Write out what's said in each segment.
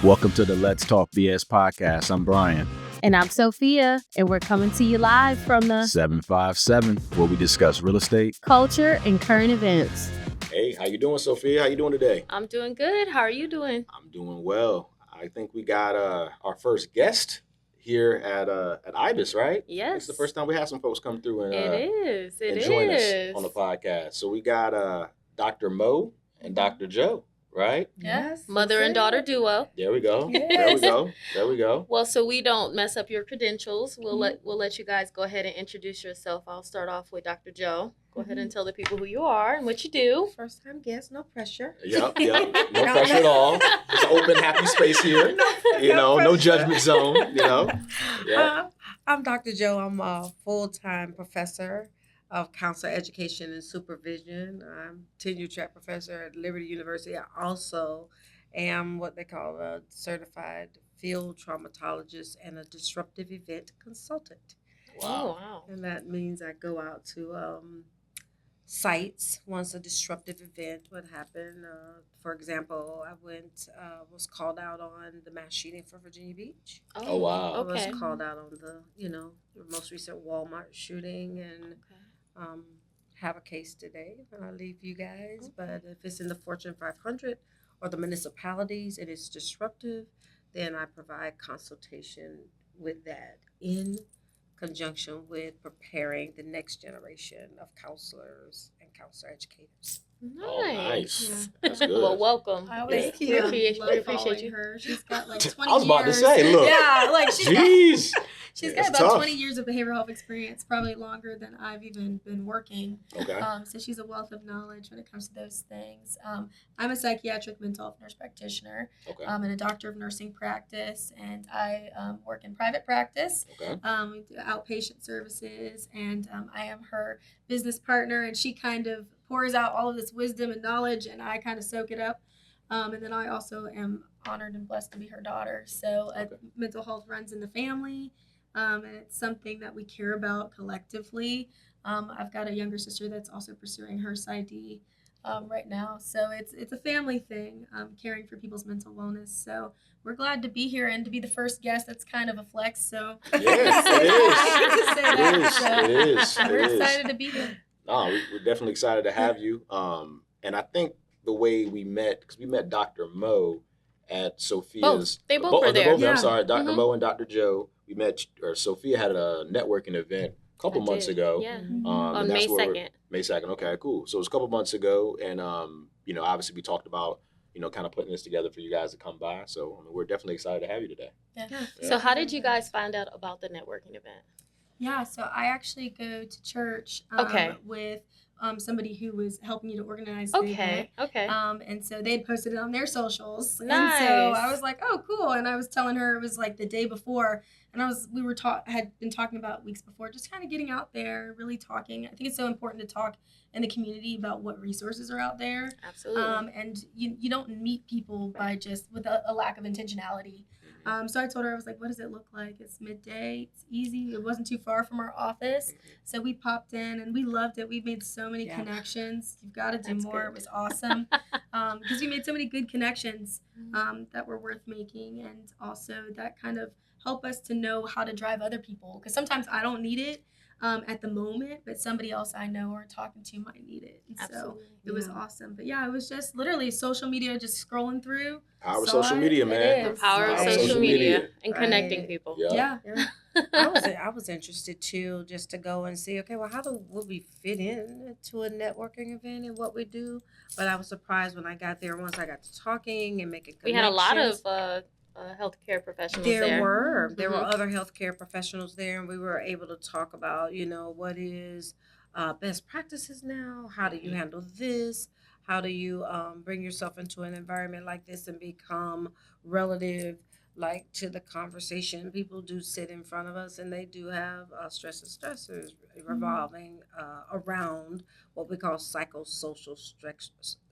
Welcome to the Let's Talk BS podcast. I'm Bryan. And I'm Sofia, and we're coming to you live from the 757, where we discuss real estate, culture, and current events. Hey, how you doing, Sofia? How you doing today? I'm doing good. How are you doing? I'm doing well. I think we got our first guest here at Ibis, right? Yes. It's the first time we had some folks come through and It join us is. on the podcast. So we got Dr. Mo and Dr. Joe, right? Yes. Mother and daughter duo. There we go. Yes. There we go. Well, so we don't mess up your credentials. We'll let you guys go ahead and introduce yourself. I'll start off with Dr. Joe. Go ahead and tell the people who you are and what you do. First time guest, no pressure. Yep. No pressure at all. It's an open, happy space here. No judgment zone, Yeah. I'm Dr. Joe. I'm a full-time professor of counselor education and supervision. I'm tenure track professor at Liberty University. I also am what they call a certified field traumatologist and a disruptive event consultant. Wow. Oh, wow. And that means I go out to sites once a disruptive event would happen. For example, I was called out on the mass shooting for Virginia Beach. Oh, wow. I Okay. was called out on the most recent Walmart shooting and have a case today. I'll leave you guys. But if it's in the Fortune 500 or the municipalities and it's disruptive, then I provide consultation with that in conjunction with preparing the next generation of counselors and counselor educators. Nice. Oh, nice. Yeah. That's good. Well, welcome. I always Thank you. We appreciate love appreciate you. her. She's got like 20 I was about to years. say, look. Yeah, like Jeez. she's That's got about tough. 20 years of behavioral health experience, probably longer than I've even been working. Okay. So she's a wealth of knowledge when it comes to those things. I'm a psychiatric mental health nurse practitioner Okay. and a doctor of nursing practice, and I work in private practice. Okay. We do outpatient services, and I am her business partner, and she kind of pours out all of this wisdom and knowledge, and I kind of soak it up. And then I also am honored and blessed to be her daughter. So mental health runs in the family, and it's something that we care about collectively. I've got a younger sister that's also pursuing her PsyD right now. So it's a family thing, caring for people's mental wellness. So we're glad to be here and to be the first guest. That's kind of a flex. So Yes, it is. We're excited to be here. No, we're definitely excited to have you. And I think the way we met, because we met Dr. Mo at Sofia's. They both were there. Both of them, Yeah. I'm sorry, Dr. Mhm. Mo and Dr. Joe. We met, or Sophia had a networking event a couple I months did. ago. Yeah. and On that's May where 2nd. May 2nd. Okay, cool. So it was a couple months ago, and obviously we talked about kind of putting this together for you guys to come by. So we're definitely excited to have you today. Yeah. So how did you guys find out about the networking event? Yeah, so I actually go to church with somebody who was helping me to organize the event. Okay. And so they had posted it on their socials. Nice. And so I was like, oh, cool. And I was telling her it was like the day before. And had been talking about weeks before, just kind of getting out there, really talking. I think it's so important to talk in the community about what resources are out there. Absolutely. And you don't meet people by just with a lack of intentionality. So I told her, I was like, what does it look like? It's midday. It's easy. It wasn't too far from our office. So we popped in and we loved it. We've made so many connections. You've got to do That's more. good. It was awesome because we made so many good connections that were worth making, and also that kind of help us to know how to drive other people, because sometimes I don't need it at the moment, but somebody else I know or talking to might need it. And Absolutely. so it was awesome. But yeah, it was just literally social media, just scrolling through. Power of Saw social it. media, It man. The is. power of Power of social social media media. and Right. connecting people. Yeah. Yeah. I was interested too, just to go and see, okay, well, would we fit in to a networking event and what we do? But I was surprised when I got there. Once I got to talking and making We connections. had a lot of healthcare professionals there. There were Mhm. other healthcare professionals there, and we were able to talk about, what is best practices now. How do you handle this? How do you bring yourself into an environment like this and become relative, like, to the conversation? People do sit in front of us, and they do have stress and stressors revolving around what we call psychosocial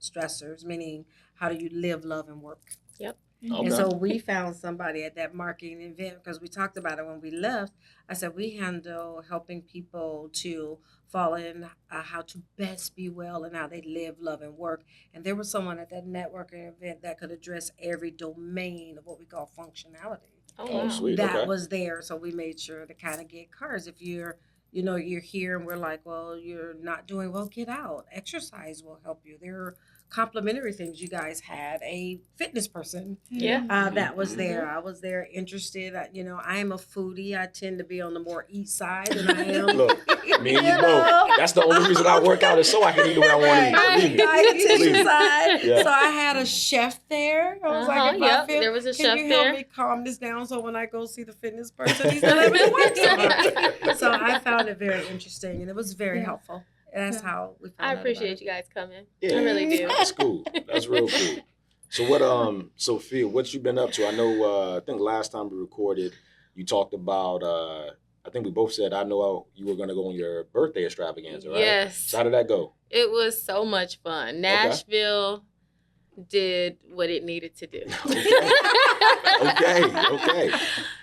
stressors, meaning how do you live, love, and work. Yep. Okay. And so we found somebody at that marketing event because we talked about it when we left. I said, we handle helping people to fall in how to best be well and how they live, love, and work. And there was someone at that networking event that could address every domain of what we call functionality. Oh, Oh, wow. sweet. That Okay. was there. So we made sure to kind of get cars. If you're, you're here and we're like, well, you're not doing well, get out. Exercise will help you. There are complimentary things. You guys had a fitness person Yeah. that was there. I was there interested. I am a foodie. I tend to be on the more eat side than I am. Look, me and you both. That's the only reason I work out is so I can eat what I want to eat. Right. Believe me. Believe Dietitian me. side. Yeah. So I had a chef there. I was like, if I Yep, feel, there was a can chef you there. help me calm this down so when I go see the fitness person, he's not able to work so much. So I found it very interesting and it was very Yeah. helpful. That's Yeah. how we found I out appreciate about you guys coming. Yeah. I really do. That's cool. That's real cool. So what Sophia, what you been up to? I know I think last time we recorded, you talked about I think we both said I know you were gonna go on your birthday extravaganza, right? Yes. So how did that go? It was so much fun. Nashville did what it needed to do. Okay.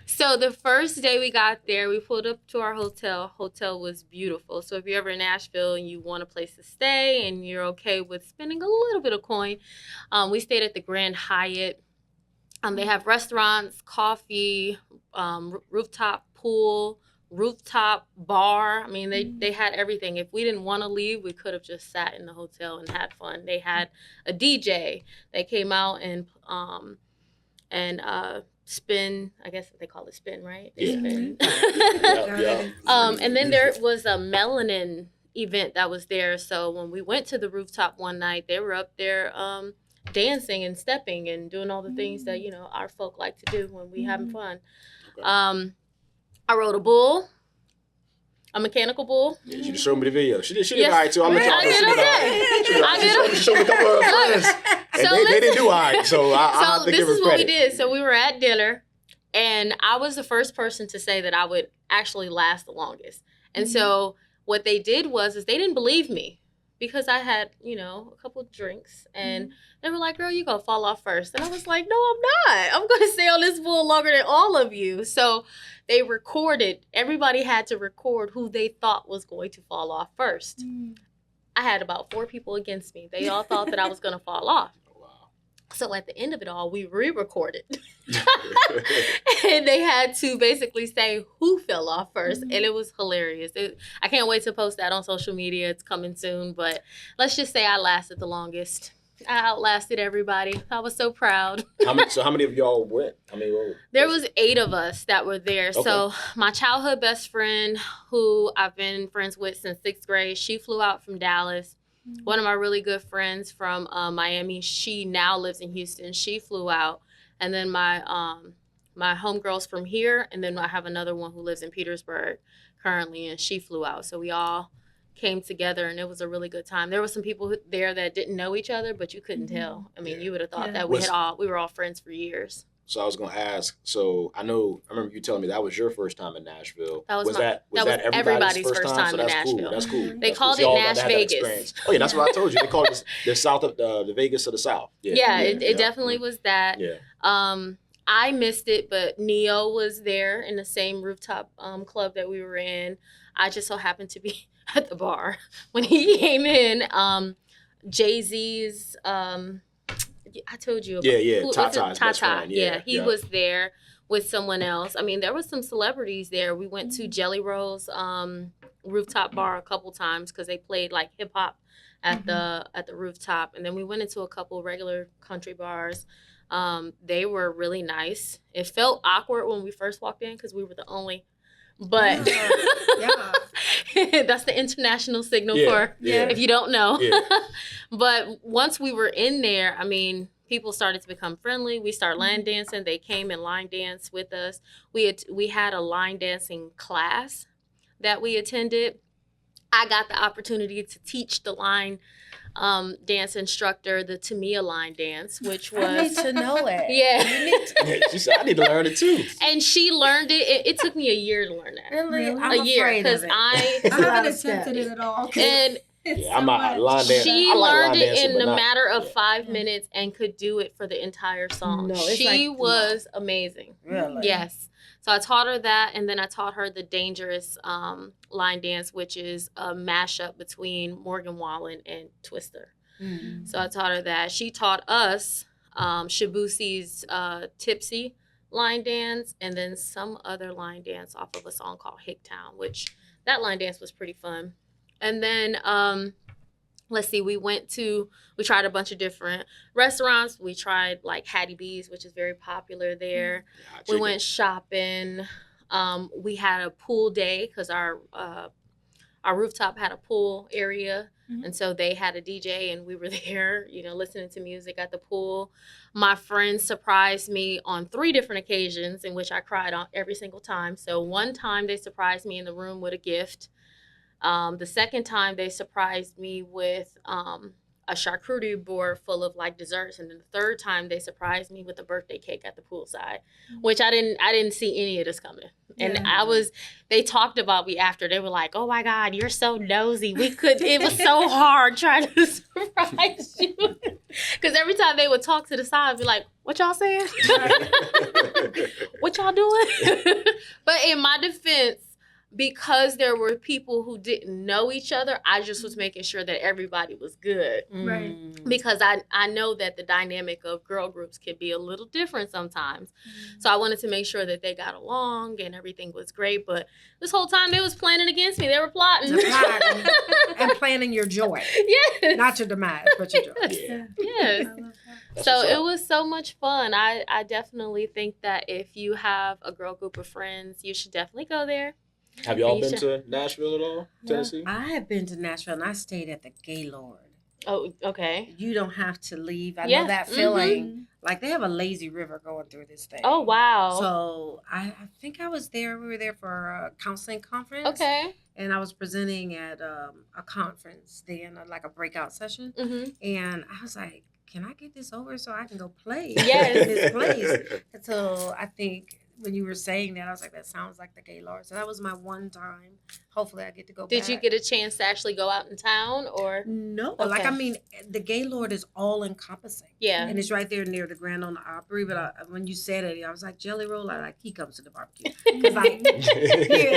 So the first day we got there, we pulled up to our hotel. Hotel was beautiful. So if you're ever in Nashville and you want a place to stay and you're okay with spending a little bit of coin, we stayed at the Grand Hyatt. They have restaurants, coffee, rooftop pool, rooftop bar. I mean, they had everything. If we didn't want to leave, we could have just sat in the hotel and had fun. They had a DJ that came out and spin. I guess they call it spin, right? They Yeah. spin. Yeah. And then there was a melanin event that was there. So when we went to the rooftop one night, they were up there dancing and stepping and doing all the things that our folk like to do when we having fun. Okay. I rode a bull, a mechanical bull. Yeah, she just showed me the video. She did Yes. all right too. I'll let y'all I know. did She did all okay. right. She did all right. I did She showed me a couple of her friends. And So they didn't do all right. So I have So to this give her is what we credit. did. So we were at dinner, and I was the first person to say that I would actually last the longest. And so what they did was they didn't believe me because I had, a couple of drinks, and they were like, girl, you gonna fall off first. And I was like, no, I'm not. I'm gonna stay on this bull longer than all of you. So they recorded, everybody had to record who they thought was going to fall off first. I had about 4 people against me. They all thought that I was gonna fall off. So at the end of it all, we re-recorded. And they had to basically say who fell off first. And it was hilarious. I can't wait to post that on social media. It's coming soon. But let's just say I lasted the longest. I outlasted everybody. I was so proud. How many of y'all went? There was 8 of us that were there. Okay. So my childhood best friend, who I've been friends with since 6th grade, she flew out from Dallas. One of my really good friends from Miami, she now lives in Houston. She flew out. And then my homegirls from here, and then I have another one who lives in Petersburg currently, and she flew out. So we all came together, and it was a really good time. There were some people there that didn't know each other, but you couldn't tell. I mean, you would have thought that we were all friends for years. So I was gonna ask. So I remember you telling me that was your first time in Nashville. That was that everybody's first time So in that's Nashville. cool. That's cool. They That's called cool. So it y'all got to Nash have that Vegas. experience. Oh yeah, that's what I told you. They called it the South of the Vegas of the South. Yeah, It definitely was that. Yeah. I missed it, but Neo was there in the same rooftop club that we were in. I just so happened to be at the bar when he came in. Jay-Z's, I told you about Tata's best Tata. friend. Yeah, he was there with someone else. I mean, there was some celebrities there. We went to Jelly Roll's rooftop bar a couple times because they played like hip hop at the rooftop, and then we went into a couple regular country bars. They were really nice. It felt awkward when we first walked in because we were the only. But that's the international signal for if you don't know. Yeah. But once we were in there, I mean, people started to become friendly. We started line dancing. They came and line danced with us. We had a line dancing class that we attended. I got the opportunity to teach the line dance instructor the Tamia line dance, which was I need to know it. Yeah. She said I need to learn it too. And she learned it. It took me a year to learn that. Really? Really? I'm a year afraid of because it. I I haven't attempted it at all. and It's Yeah, I'm so not much. line dance. She I like learned line it dancing, in but a not- matter of yeah. 5 minutes and could do it for the entire song. No, it's She like- was amazing. Really? Yes. So I taught her that, and then I taught her the dangerous line dance, which is a mashup between Morgan Wallen and Twister. Mm. So I taught her that. She taught us Shabusi's Tipsy line dance, and then some other line dance off of a song called Hicktown, which that line dance was pretty fun. And then let's see, we tried a bunch of different restaurants. We tried like Hattie B's, which is very popular there. Yeah, We chicken. went shopping. We had a pool day because our rooftop had a pool area. Mhm. And so they had a DJ and we were there, listening to music at the pool. My friends surprised me on 3 different occasions in which I cried on every single time. So one time they surprised me in the room with a gift. The second time they surprised me with a charcuterie board full of like desserts, and then the third time they surprised me with a birthday cake at the poolside, which I didn't see any of this coming. And Yeah. they talked about me after. They were like, "Oh my God, you're so nosy. It was so hard trying to surprise you." Because every time they would talk to the side, I'd be like, "What y'all saying? What y'all doing?" But in my defense, because there were people who didn't know each other, I just was making sure that everybody was good. Right. Because I know that the dynamic of girl groups can be a little different sometimes. So I wanted to make sure that they got along and everything was great. But this whole time they was planning against me. They were plotting. They're plotting and planning your joy. Yes. Not your demise, but your joy. Yeah. Yes. I love that. That's So what's it up. was so much fun. I definitely think that if you have a girl group of friends, you should definitely go there. Have y'all You been should- to Nashville at all? No. Tennessee? I have been to Nashville and I stayed at the Gaylord. Oh, okay. You don't have to leave. I Yeah. know that Mhm. feeling. Like they have a lazy river going through this thing. Oh, wow. So I think I was there. We were there for a counseling conference. Okay. And I was presenting at a conference then, like a breakout session. Mm-hmm. And I was like, can I get this over so I can go play Yes. in this place? And so I think when you were saying that, I was like, that sounds like the Gaylord. So that was my one time. Hopefully I get to go back. Did you get a chance to actually go out in town or? No. Okay. Like, I mean, the Gaylord is all encompassing. Yeah. And it's right there near the Grand Ole Opry. But when you said it, I was like, Jelly Roll? he comes to the barbecue. Because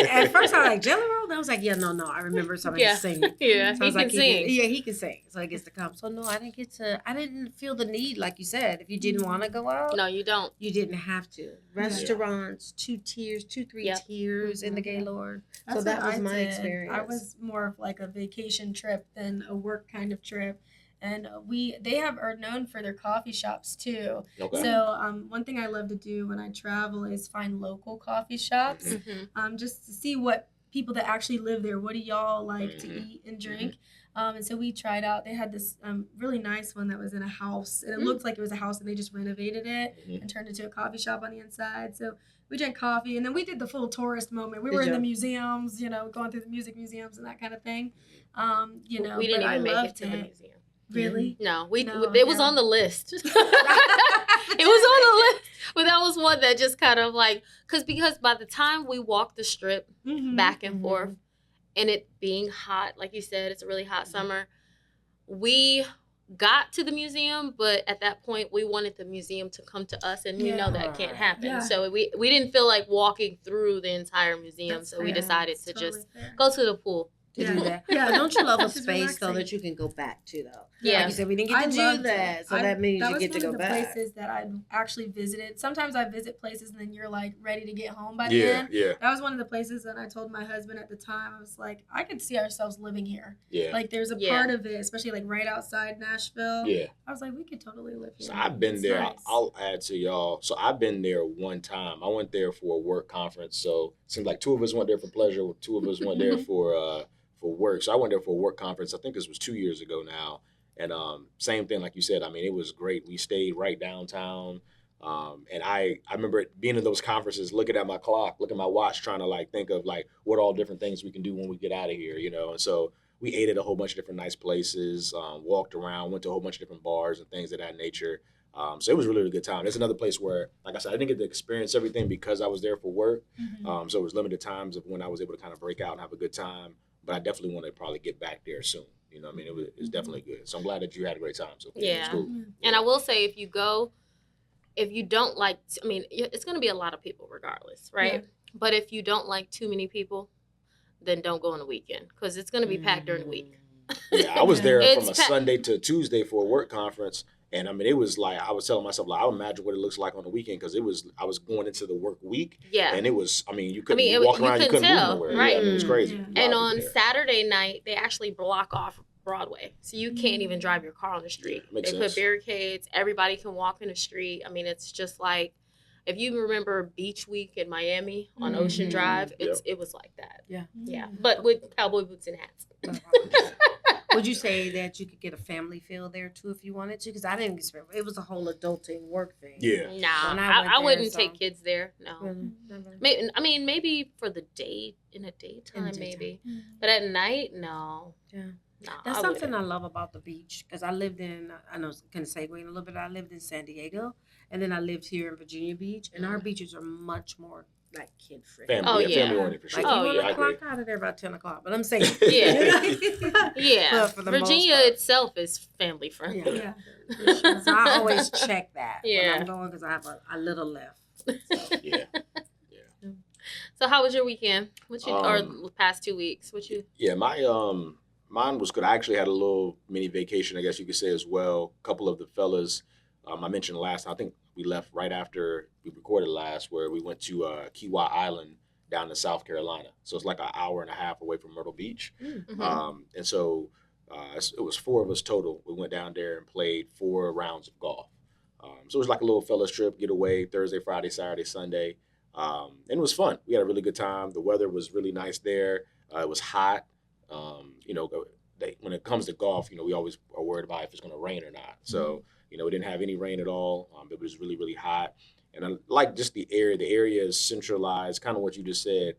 at first I was like, Jelly Roll? And I was like, yeah, no. I remember somebody Yeah. singing. Yeah. So I He was can like, sing. he can sing. So he gets to come. So no, I didn't feel the need, like you said. If you didn't want to go out, No, you don't. you didn't have to. Restaurants, 3 Yep. tiers in the Mhm. Gaylord. That's So that what was I my did. experience. I was more of like a vacation trip than a work kind of trip. And they are known for their coffee shops too. Okay. So one thing I love to do when I travel is find local coffee shops, Mm-hmm. just to see what people that actually live there. What do y'all like to Mhm. eat and drink? And so we tried out. They had this really nice one that was in a house, and it Mm. looked like it was a house, and they just renovated it Mhm. and turned it into a coffee shop on the inside. So we drank coffee, and then we did the full tourist moment. We Did were in ya? the museums, going through the music museums and that kind of thing. We didn't but even I make it loved to the museum. Really? No, No, it was yeah. on the list. It was on the list, but that was one that just kind of like, because by the time we walked the strip Mhm. back and Mhm. forth, and it being hot, like you said, it's a really hot summer, we got to the museum, but at that point we wanted the museum to come to us, and we know that can't happen. Yeah. So we didn't feel like walking through the entire museum, That's so we fair. decided It's to totally just fair. go to the pool. To Yeah. do that. Yeah. But don't you love a It's just space though relaxing. that you can go back to though? Yeah. Like you said, we didn't get I to do loved that, it. so that means that you was get to one go of the back. places that I've actually visited. Sometimes I visit places and then you're like ready to get home by the Yeah, end. yeah, That was one of the places that I told my husband at the time. I was like, I could see ourselves living here. yeah. Like there's a Yeah. part of it, especially like right outside Nashville. Yeah. I was like, we could totally live here. So I've been It's there. nice. I'll add to y'all. So I've been there one time. I went there for a work conference. So it seems like 2 of us went there for pleasure. 2 of us went there for work. So I went there for a work conference. I think this was 2 years ago now. And same thing, like you said. I mean, it was great. We stayed right downtown. And I remember being in those conferences, looking at my clock, looking at my watch, trying to like think of like what all different things we can do when we get out of here, And so we ate at a whole bunch of different nice places, walked around, went to a whole bunch of different bars and things of that nature. So it was really, really good time. It's another place where, like I said, I didn't get to experience everything because I was there for work. Mhm. So it was limited times of when I was able to kind of break out and have a good time. But I definitely want to probably get back there soon. You know, what I mean, it was definitely good. So I'm glad that you had a great time. So it was Yeah. cool. And I will say, if you go, if you don't like, I mean, it's going to be a lot of people regardless, right? Yeah. But if you don't like too many people, then don't go on the weekend because it's going to be packed during the week. Yeah, I was there It's from a Sunday to Tuesday for a work conference, and I mean, it was like I was telling myself, like, I would imagine what it looks like on the weekend because I was going into the work week, Yeah. and it was, I mean, you couldn't it- walk you around, you couldn't couldn't tell, move nowhere, right. Yeah, I mean, it was crazy. Yeah. A lot And of on people there. Saturday night, they actually block off Broadway. So you can't even drive your car on the street. Yeah, makes They sense. put barricades. Everybody can walk in the street. I mean, it's just like, if you remember Beach Week in Miami on Ocean Mhm. Drive, it was like that. Yeah. Yeah. But with cowboy boots and hats. Would you say that you could get a family feel there too if you wanted to? Because I didn't expect it was a whole adulting work thing. Yeah. Nah, When I went I there, wouldn't so- take kids there. No. Really? Never. Maybe, I mean, maybe for the day, in the daytime, daytime. maybe. But at night, no. Yeah. No, That's I something wouldn't. I love about the beach because I lived in, I know it's kind of segueing a little bit, I lived in San Diego and then I lived here in Virginia Beach and our beaches are much more like kid friendly. Family, Oh, yeah, yeah. family oriented for sure. Like Oh, you want yeah. to clock out of there about 10 o'clock, but I'm saying. Yeah. You know? Yeah. But for the most Virginia part. itself is family friendly. Yeah. Yeah. So I always check that Yeah. when I'm going because I have a little left. Yeah. So how was your weekend? What you or Um, the past 2 weeks? What you? Yeah, mine was good. I actually had a little mini vacation, I guess you could say as well. A couple of the fellas, I mentioned last, I think we left right after we recorded last, where we went to Kiwa Island down in South Carolina. So it's like an hour and a half away from Myrtle Beach. Mhm. And so it was four of us total. We went down there and played 4 rounds of golf. So it was like a little fellas trip, get away Thursday, Friday, Saturday, Sunday. And it was fun. We had a really good time. The weather was really nice there. It was hot. You know, when it comes to golf, you know, we always are worried about if it's going to rain or not. So, you know, we didn't have any rain at all. It was really, really hot. And I like just the area. The area is centralized, kind of what you just said.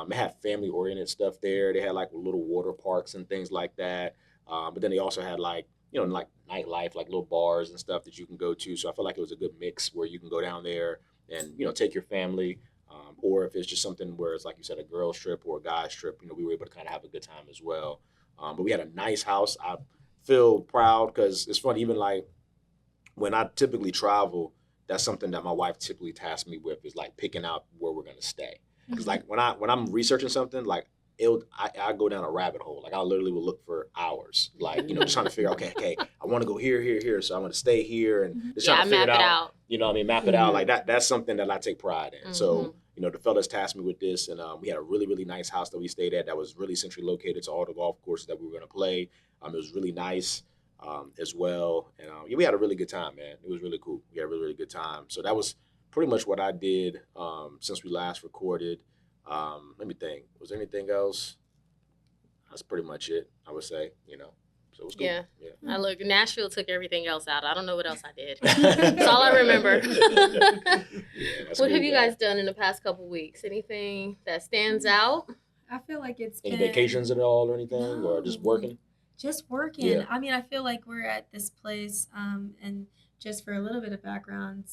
They had family-oriented stuff there. They had like little water parks and things like that. But then they also had like, you know, like nightlife, like little bars and stuff that you can go to. So I felt like it was a good mix where you can go down there and, you know, take your family. Or if it's just something where it's like you said, a girl's trip or a guy's trip, you know, we were able to kind of have a good time as well. But we had a nice house. I feel proud because it's funny, even like when I typically travel, that's something that my wife typically tasks me with is like picking out where we're gonna stay. Because like when I'm researching something, like I go down a rabbit hole. Like I literally will look for hours, like, you know, just trying to figure out, okay, I want to go here, so I'm gonna stay here and just Yeah, trying I to figure map it it out. out. You know what I mean? Map it out like that. That's something that I take pride in. So, Mhm. you know, the fellas tasked me with this, and we had a really, really nice house that we stayed at that was really centrally located to all the golf courses that we were going to play. It was really nice as well. And yeah, we had a really good time, man. It was really cool. We had a really, really good time. So that was pretty much what I did since we last recorded. Let me think. Was there anything else? That's pretty much it, I would say, you know. So it was cool. Yeah. Yeah. I look. Nashville took everything else out. I don't know what else I did. That's all I remember. Yeah, that's What cool, have you man. guys done in the past couple weeks? Anything that stands out? I feel like it's Any been vacations at all or anything? Or just No. working? just working. Yeah. I mean, I feel like we're at this place, and just for a little bit of background,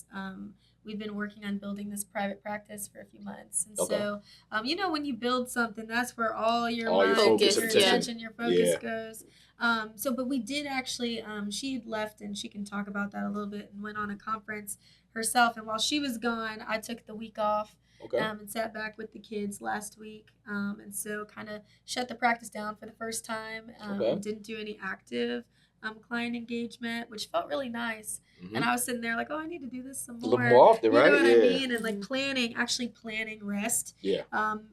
we've been working on building this private practice for a few months, and Okay. so you know, when you build something, that's where all your All your mind, focus your and attention. attention, your focus Yeah. goes. But we did actually. She had left, and she can talk about that a little bit, and went on a conference herself. And while she was gone, I took the week off. Okay. And sat back with the kids last week, and so kind of shut the practice down for the first time. Okay. And didn't do any active client engagement, which felt really nice. Mhm. And I was sitting there like, oh, I need to do this some A more. little more often, You right? know what Yeah. I mean? And like actually planning rest. Yeah.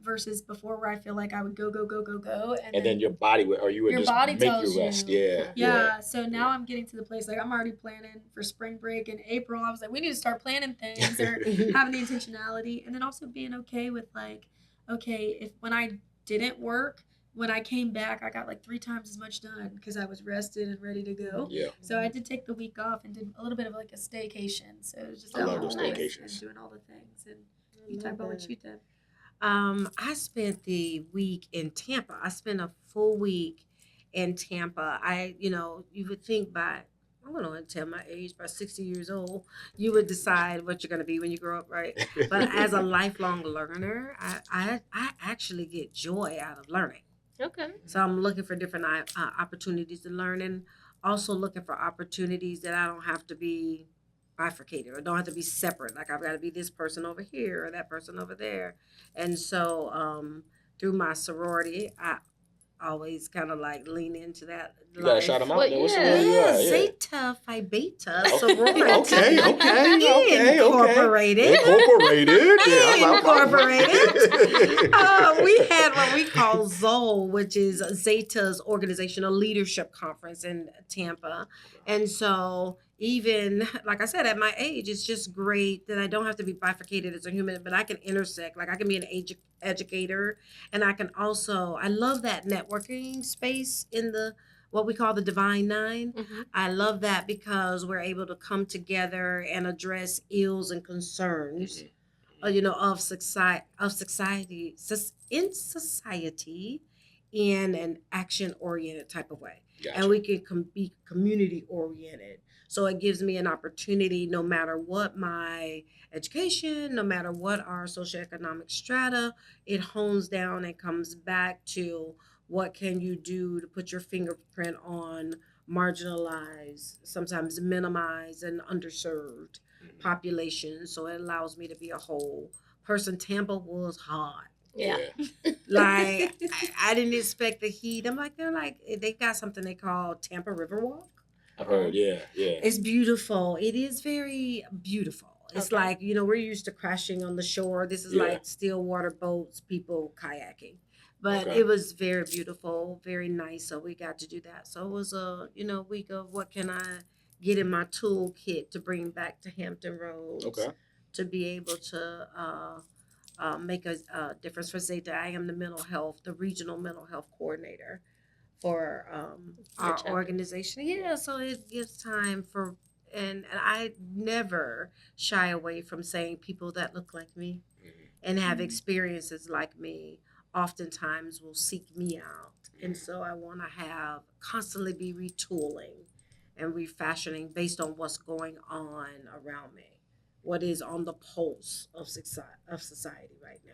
Versus before where I feel like I would go, And then your body would, or you would Your just body make tells you rest. you. Yeah. yeah. So now I'm getting to the place like I'm already planning for spring break in April. I was like, we need to start planning things or having the intentionality, and then also being okay with like, okay, if when I didn't work, when I came back, I got like 3 times as much done because I was rested and ready to go. Yeah. So I did take the week off and did a little bit of like a staycation. So it was just I love those nice staycations. and doing all the things. And you talk about what you did. I spent the week in Tampa. I spent a full week in Tampa. You would think I'm going to tell my age, by 60 years old, you would decide what you're going to be when you grow up, right? But as a lifelong learner, I actually get joy out of learning. Okay. So I'm looking for different opportunities to learn, and also looking for opportunities that I don't have to be bifurcated or don't have to be separate. Like I've got to be this person over here or that person over there. And so through my sorority, I always kind of like lean into that You gotta life. shout them out. Well, Then. What's yeah. the word you Yeah, at? Yeah. Zeta Phi Beta Okay, sorority. okay. Incorporated. Incorporated. Yeah, Incorporated. We had what we call ZOL, which is Zeta's Organizational Leadership Conference in Tampa. And so even, like I said, at my age, it's just great that I don't have to be bifurcated as a human, but I can intersect. Like I can be an educator, and I can also, I love that networking space in the what we call the Divine Nine. Mm-hmm. I love that because we're able to come together and address ills and concerns, of society, in society, in an action-oriented type of way. Gotcha. And we can be community-oriented. So it gives me an opportunity, no matter what my education, no matter what our socioeconomic strata, it hones down and comes back to what can you do to put your fingerprint on marginalized, sometimes minimized and underserved populations. So it allows me to be a whole person. Tampa was hot. Yeah. Like I didn't expect the heat. I'm like, they got something they call Tampa Riverwalk. I've heard, yeah. It's beautiful. It is very beautiful. It's Okay. like, we're used to crashing on the shore. This is like still water boats, people kayaking. But Okay. it was very beautiful, very nice. So we got to do that. So it was a, week of what can I get in my toolkit to bring back to Hampton Roads. Okay. To be able to make a difference for Zeta. I am the regional mental health coordinator for our chapter. organization. Yeah, so it gives time for, and I never shy away from saying people that look like me and have experiences like me oftentimes will seek me out. And so I want to constantly be retooling and refashioning based on what's going on around me. What is on the pulse of society right now.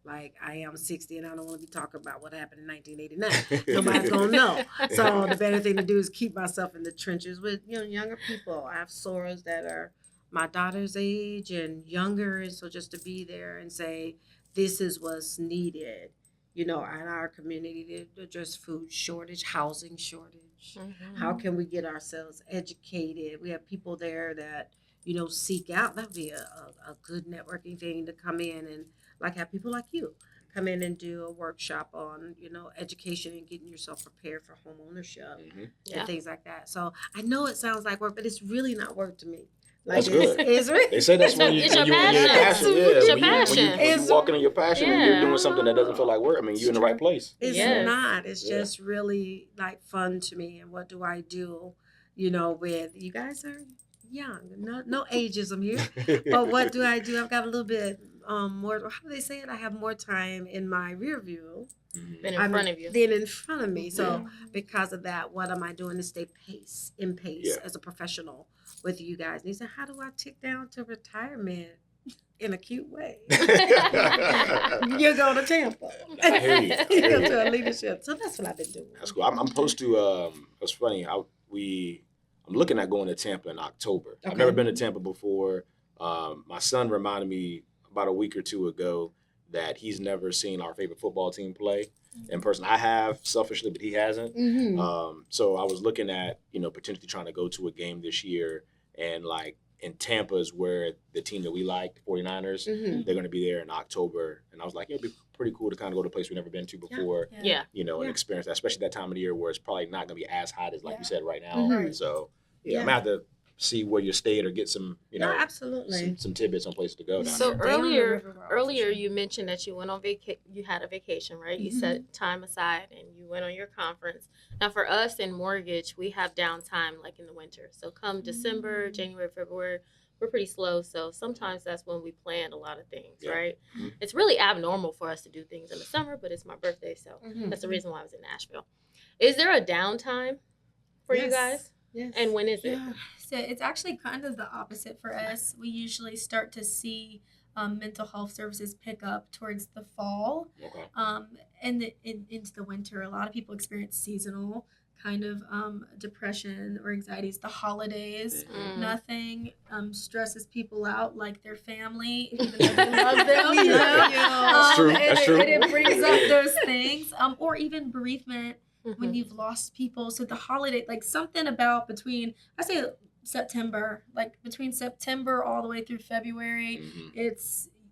Like I am 60 and I don't want to be talking about what happened in 1989. Nobody's gonna know. So the better thing to do is keep myself in the trenches with younger people. I have sorors that are my daughter's age and younger, and so just to be there and say this is what's needed, in our community to address food shortage, housing shortage. Mm-hmm. How can we get ourselves educated? We have people there that seek out. That'd be a good networking thing to come in and have people like you come in and do a workshop on, education and getting yourself prepared for home ownership and things like that. So I know it sounds like work, but it's really not work to me. That's good. It's really, they say that's when It's you're your in your passion. passion. Yeah, It's your when passion. you walking in your passion and you're doing something that doesn't feel like work, I mean, you're in the right place. It's Yes. not. It's just really fun to me. And what do I do, with you guys are young. No ageism here. But what do I do? I've got a little bit more. How do they say it? I have more time in my rear view Been in front of you. than in front of me. So because of that, what am I doing to stay in pace as a professional with you guys? And he said, how do I tick down to retirement in a cute way? You go to Tampa. I hear you. You go to a leadership. So that's what I've been doing. That's cool. I'm supposed to. It's funny. I'm looking at going to Tampa in October. Okay. I've never been to Tampa before. My son reminded me about a week or two ago that he's never seen our favorite football team play in person. I have selfishly, but he hasn't. Mm-hmm. So I was looking at potentially trying to go to a game this year, and in Tampa is where the team that we like, the 49ers, Mm-hmm. they're going to be there in October. And I was like, it'd be pretty cool to kind of go to a place we've never been to before. Yeah. And experience that, especially that time of the year where it's probably not going to be as hot as, like you said, right now. Mhm. So, I'm Yeah. going to have to see where you stayed or get some, No, absolutely. some tidbits on places to go down So there. Stay on the river road, for earlier sure. you mentioned that you went on you had a vacation, right? You set time aside and you went on your conference. Now for us in mortgage, we have downtime like in the winter. So come December, January, February, we're pretty slow. So sometimes that's when we plan a lot of things, Yeah. right? Mhm. It's really abnormal for us to do things in the summer, but it's my birthday. So Mhm. that's the reason why I was in Nashville. Is there a downtime for you Yes. guys? Yes. And when is it? Yeah. So it's actually kind of the opposite for us. We usually start to see mental health services pick up towards the fall. Okay. And into the winter. A lot of people experience seasonal kind of depression or anxieties. The holidays, nothing stresses people out like their family, even though they love them. You know? That's true. That's true. And it brings up those things, or even bereavement when you've lost people. So the holiday, like something about between, I say September, like between September all the way through February,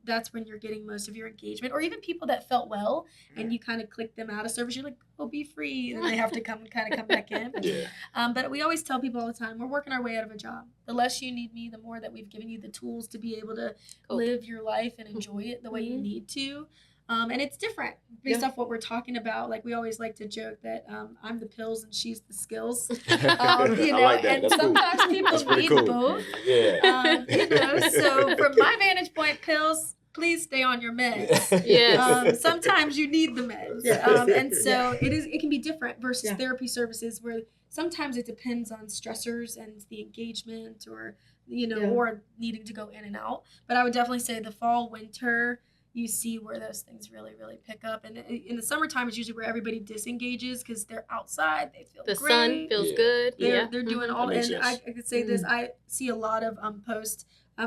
that's when you're getting most of your engagement, or even people that felt well and you kind of click them out of service. You're like, oh, be free. And they have to come back in. But we always tell people all the time, we're working our way out of a job. The less you need me, the more that we've given you the tools to be able to live your life and enjoy it the way you need to. And it's different based off what we're talking about. Like we always like to joke that I'm the pills and she's the skills. You know, I like that. And That's sometimes cool. people need both. Yeah. You know, so from my vantage point, pills, please stay on your meds. Yes. Sometimes you need the meds. And so it can be different versus therapy services where sometimes it depends on stressors and the engagement or, you know, or needing to go in and out. But I would definitely say the fall, winter, you see where those things really, really pick up. And in the summertime, it's usually where everybody disengages because they're outside. They feel the great. sun feels good. They're doing all. And sense. I could say this. I see a lot of posts.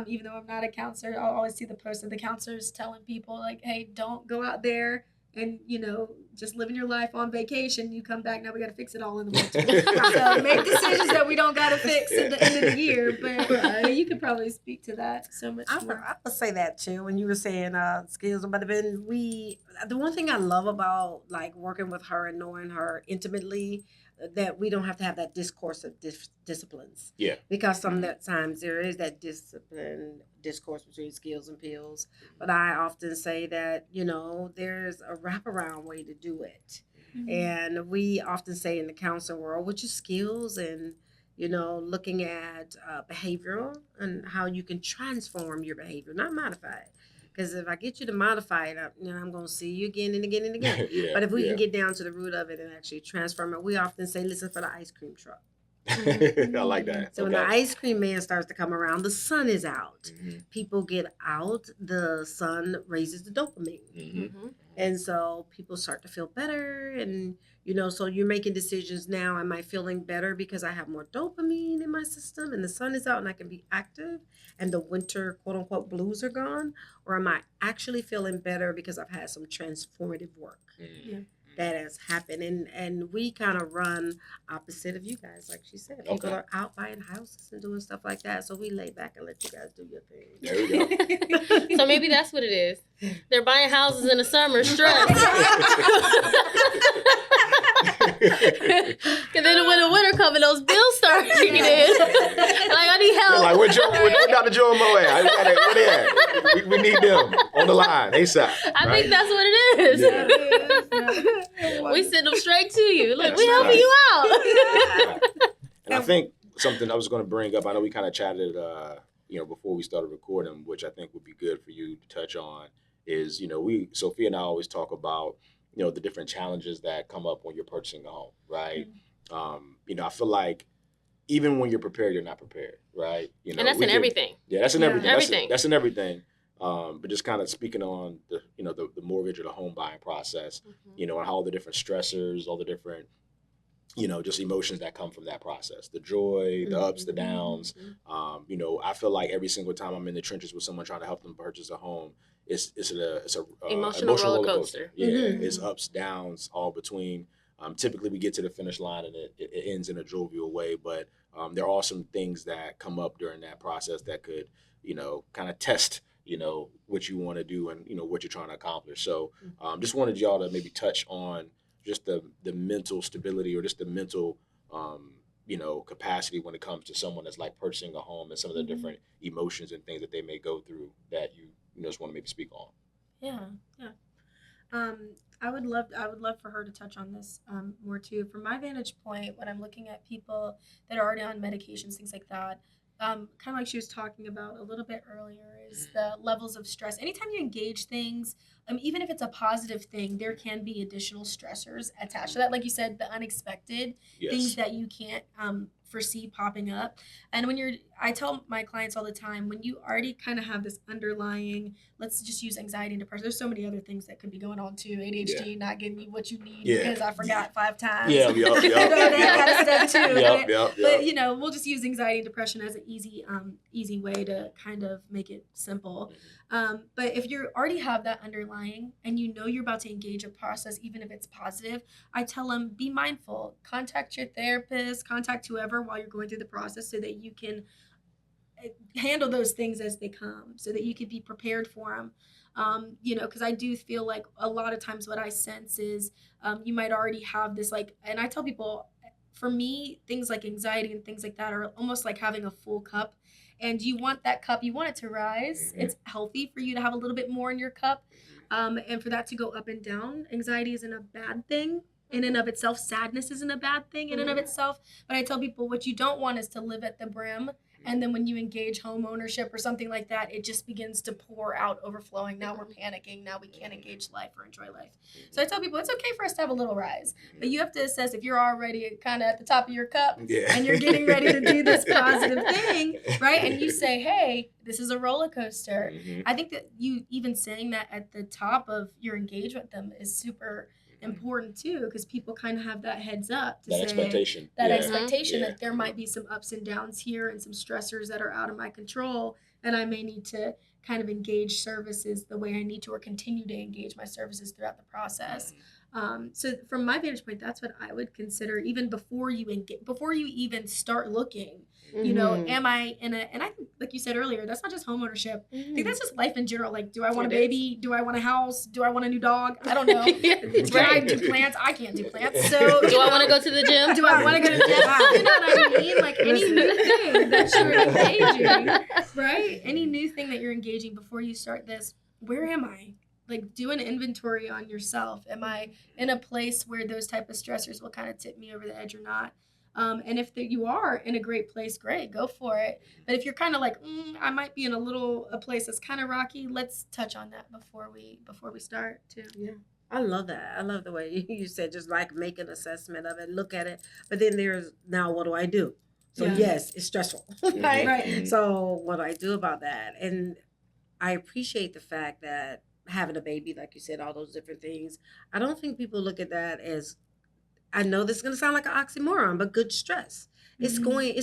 Even though I'm not a counselor, I'll always see the posts of the counselors telling people like, "Hey, don't go out there and just living your life on vacation. You come back now, we got to fix it all in the winter. So make decisions that we don't got to fix at the end of the year." But you could probably speak to that so much more. I would say that too when you were saying skills, but then the one thing I love about like working with her and knowing her intimately, that we don't have to have that discourse of disciplines. Yeah. Because sometimes there is that discourse between skills and pills. But I often say that, there's a wraparound way to do it. And we often say in the counseling world, which is skills and, looking at behavioral and how you can transform your behavior, not modify it. Because if I get you to modify it, I'm going to see you again and again and again. But if we can get down to the root of it and actually transform it, we often say, listen for the ice cream truck. I like that. So when the ice cream man starts to come around, the sun is out. People get out, the sun raises the dopamine. And so people start to feel better. And, so you're making decisions now. Am I feeling better because I have more dopamine in my system and the sun is out and I can be active and the winter, quote unquote, blues are gone? Or am I actually feeling better because I've had some transformative work that has happened? And we kind of run opposite of you guys, like she said. People are out buying houses and doing stuff like that. So we lay back and let you guys do your thing. There we go. So maybe that's what it is. They're buying houses in the summer, stressed. And then when the winter comes and those bills start kicking in, like I need help. Like where Dr. Joe Mo at? Where they at? We need them on the line ASAP. I think that's what it is. We send them straight to you. Look, we helping you out. And I think something I was going to bring up, I know we kind of chatted, before we started recording, which I think would be good for you to touch on, is, Sofia and I always talk about, the different challenges that come up when you're purchasing a home, right? I feel like even when you're prepared, you're not prepared, right? And that's in everything. Yeah, that's in everything. Everything. That's in everything. But just kind of speaking on the mortgage or the home buying process, and how all the different stressors, all the different, just emotions that come from that process, the joy, the ups, the downs. I feel like every single time I'm in the trenches with someone trying to help them purchase a home, it's a emotional roller coaster. Yeah, it's ups, downs, all between. Typically, we get to the finish line and it ends in a jovial way, but there are some things that come up during that process that could, kind of test, what you want to do and, what you're trying to accomplish. So just wanted y'all to maybe touch on just the mental stability or just the mental, capacity when it comes to someone that's like purchasing a home and some of the different emotions and things that they may go through that you just want to maybe speak on. Yeah. I would love for her to touch on this more too. From my vantage point, when I'm looking at people that are already on medications, things like that, kind of like she was talking about a little bit earlier, is the levels of stress. Anytime you engage things, even if it's a positive thing, there can be additional stressors attached to that. Like you said, the unexpected things that you can't foresee popping up. And I tell my clients all the time, when you already kind of have this underlying, let's just use anxiety and depression. There's so many other things that could be going on too. ADHD, not giving you what you need because I forgot 5 times. Yeah, you know, that kind of stuff too. But Yep. we'll just use anxiety and depression as an easy way to kind of make it simple. But if you already have that underlying and you know you're about to engage a process, even if it's positive, I tell them, be mindful, contact your therapist, contact whoever while you're going through the process so that you can handle those things as they come, so that you can be prepared for them. Because I do feel like a lot of times what I sense is you might already have this, like, and I tell people, for me, things like anxiety and things like that are almost like having a full cup. And you want that cup, you want it to rise. It's healthy for you to have a little bit more in your cup. And for that to go up and down. Anxiety isn't a bad thing in and of itself. Sadness isn't a bad thing in and of itself. But I tell people what you don't want is to live at the brim. And then when you engage home ownership or something like that, it just begins to pour out, overflowing. Now we're panicking. Now we can't engage life or enjoy life. So I tell people it's okay for us to have a little rise. But you have to assess if you're already kind of at the top of your cup and you're getting ready to do this positive thing, right? And you say, hey, this is a roller coaster. I think that you even saying that at the top of your engagement with them is super important too, because people kind of have that heads up to that say expectation. expectation that there might be some ups and downs here and some stressors that are out of my control, and I may need to kind of engage services the way I need to, or continue to engage my services throughout the process. So from my vantage point, that's what I would consider even before you even start looking. You know, am I in a, and I think, like you said earlier, that's not just homeownership. I think that's just life in general. Like, do I want a baby? Do I want a house? Do I want a new dog? I don't know. Can I do plants? I can't do plants. So do I want to go to the gym? Do I want to go to the gym? You know what I mean? Like any new thing that you're engaging, right? Any new thing that you're engaging before you start this, where am I? Like, do an inventory on yourself. Am I in a place where those type of stressors will kind of tip me over the edge or not? And if you are in a great place, great, go for it. But if you're kind of like, I might be in a place that's kind of rocky, let's touch on that before we start too. Yeah. I love that. I love the way you said, just like make an assessment of it, look at it. But then there's, now what do I do? So yes, it's stressful, right? Right. So what do I do about that? And I appreciate the fact that having a baby, like you said, all those different things, I don't think people look at that as, I know this is going to sound like an oxymoron, but good stress. It's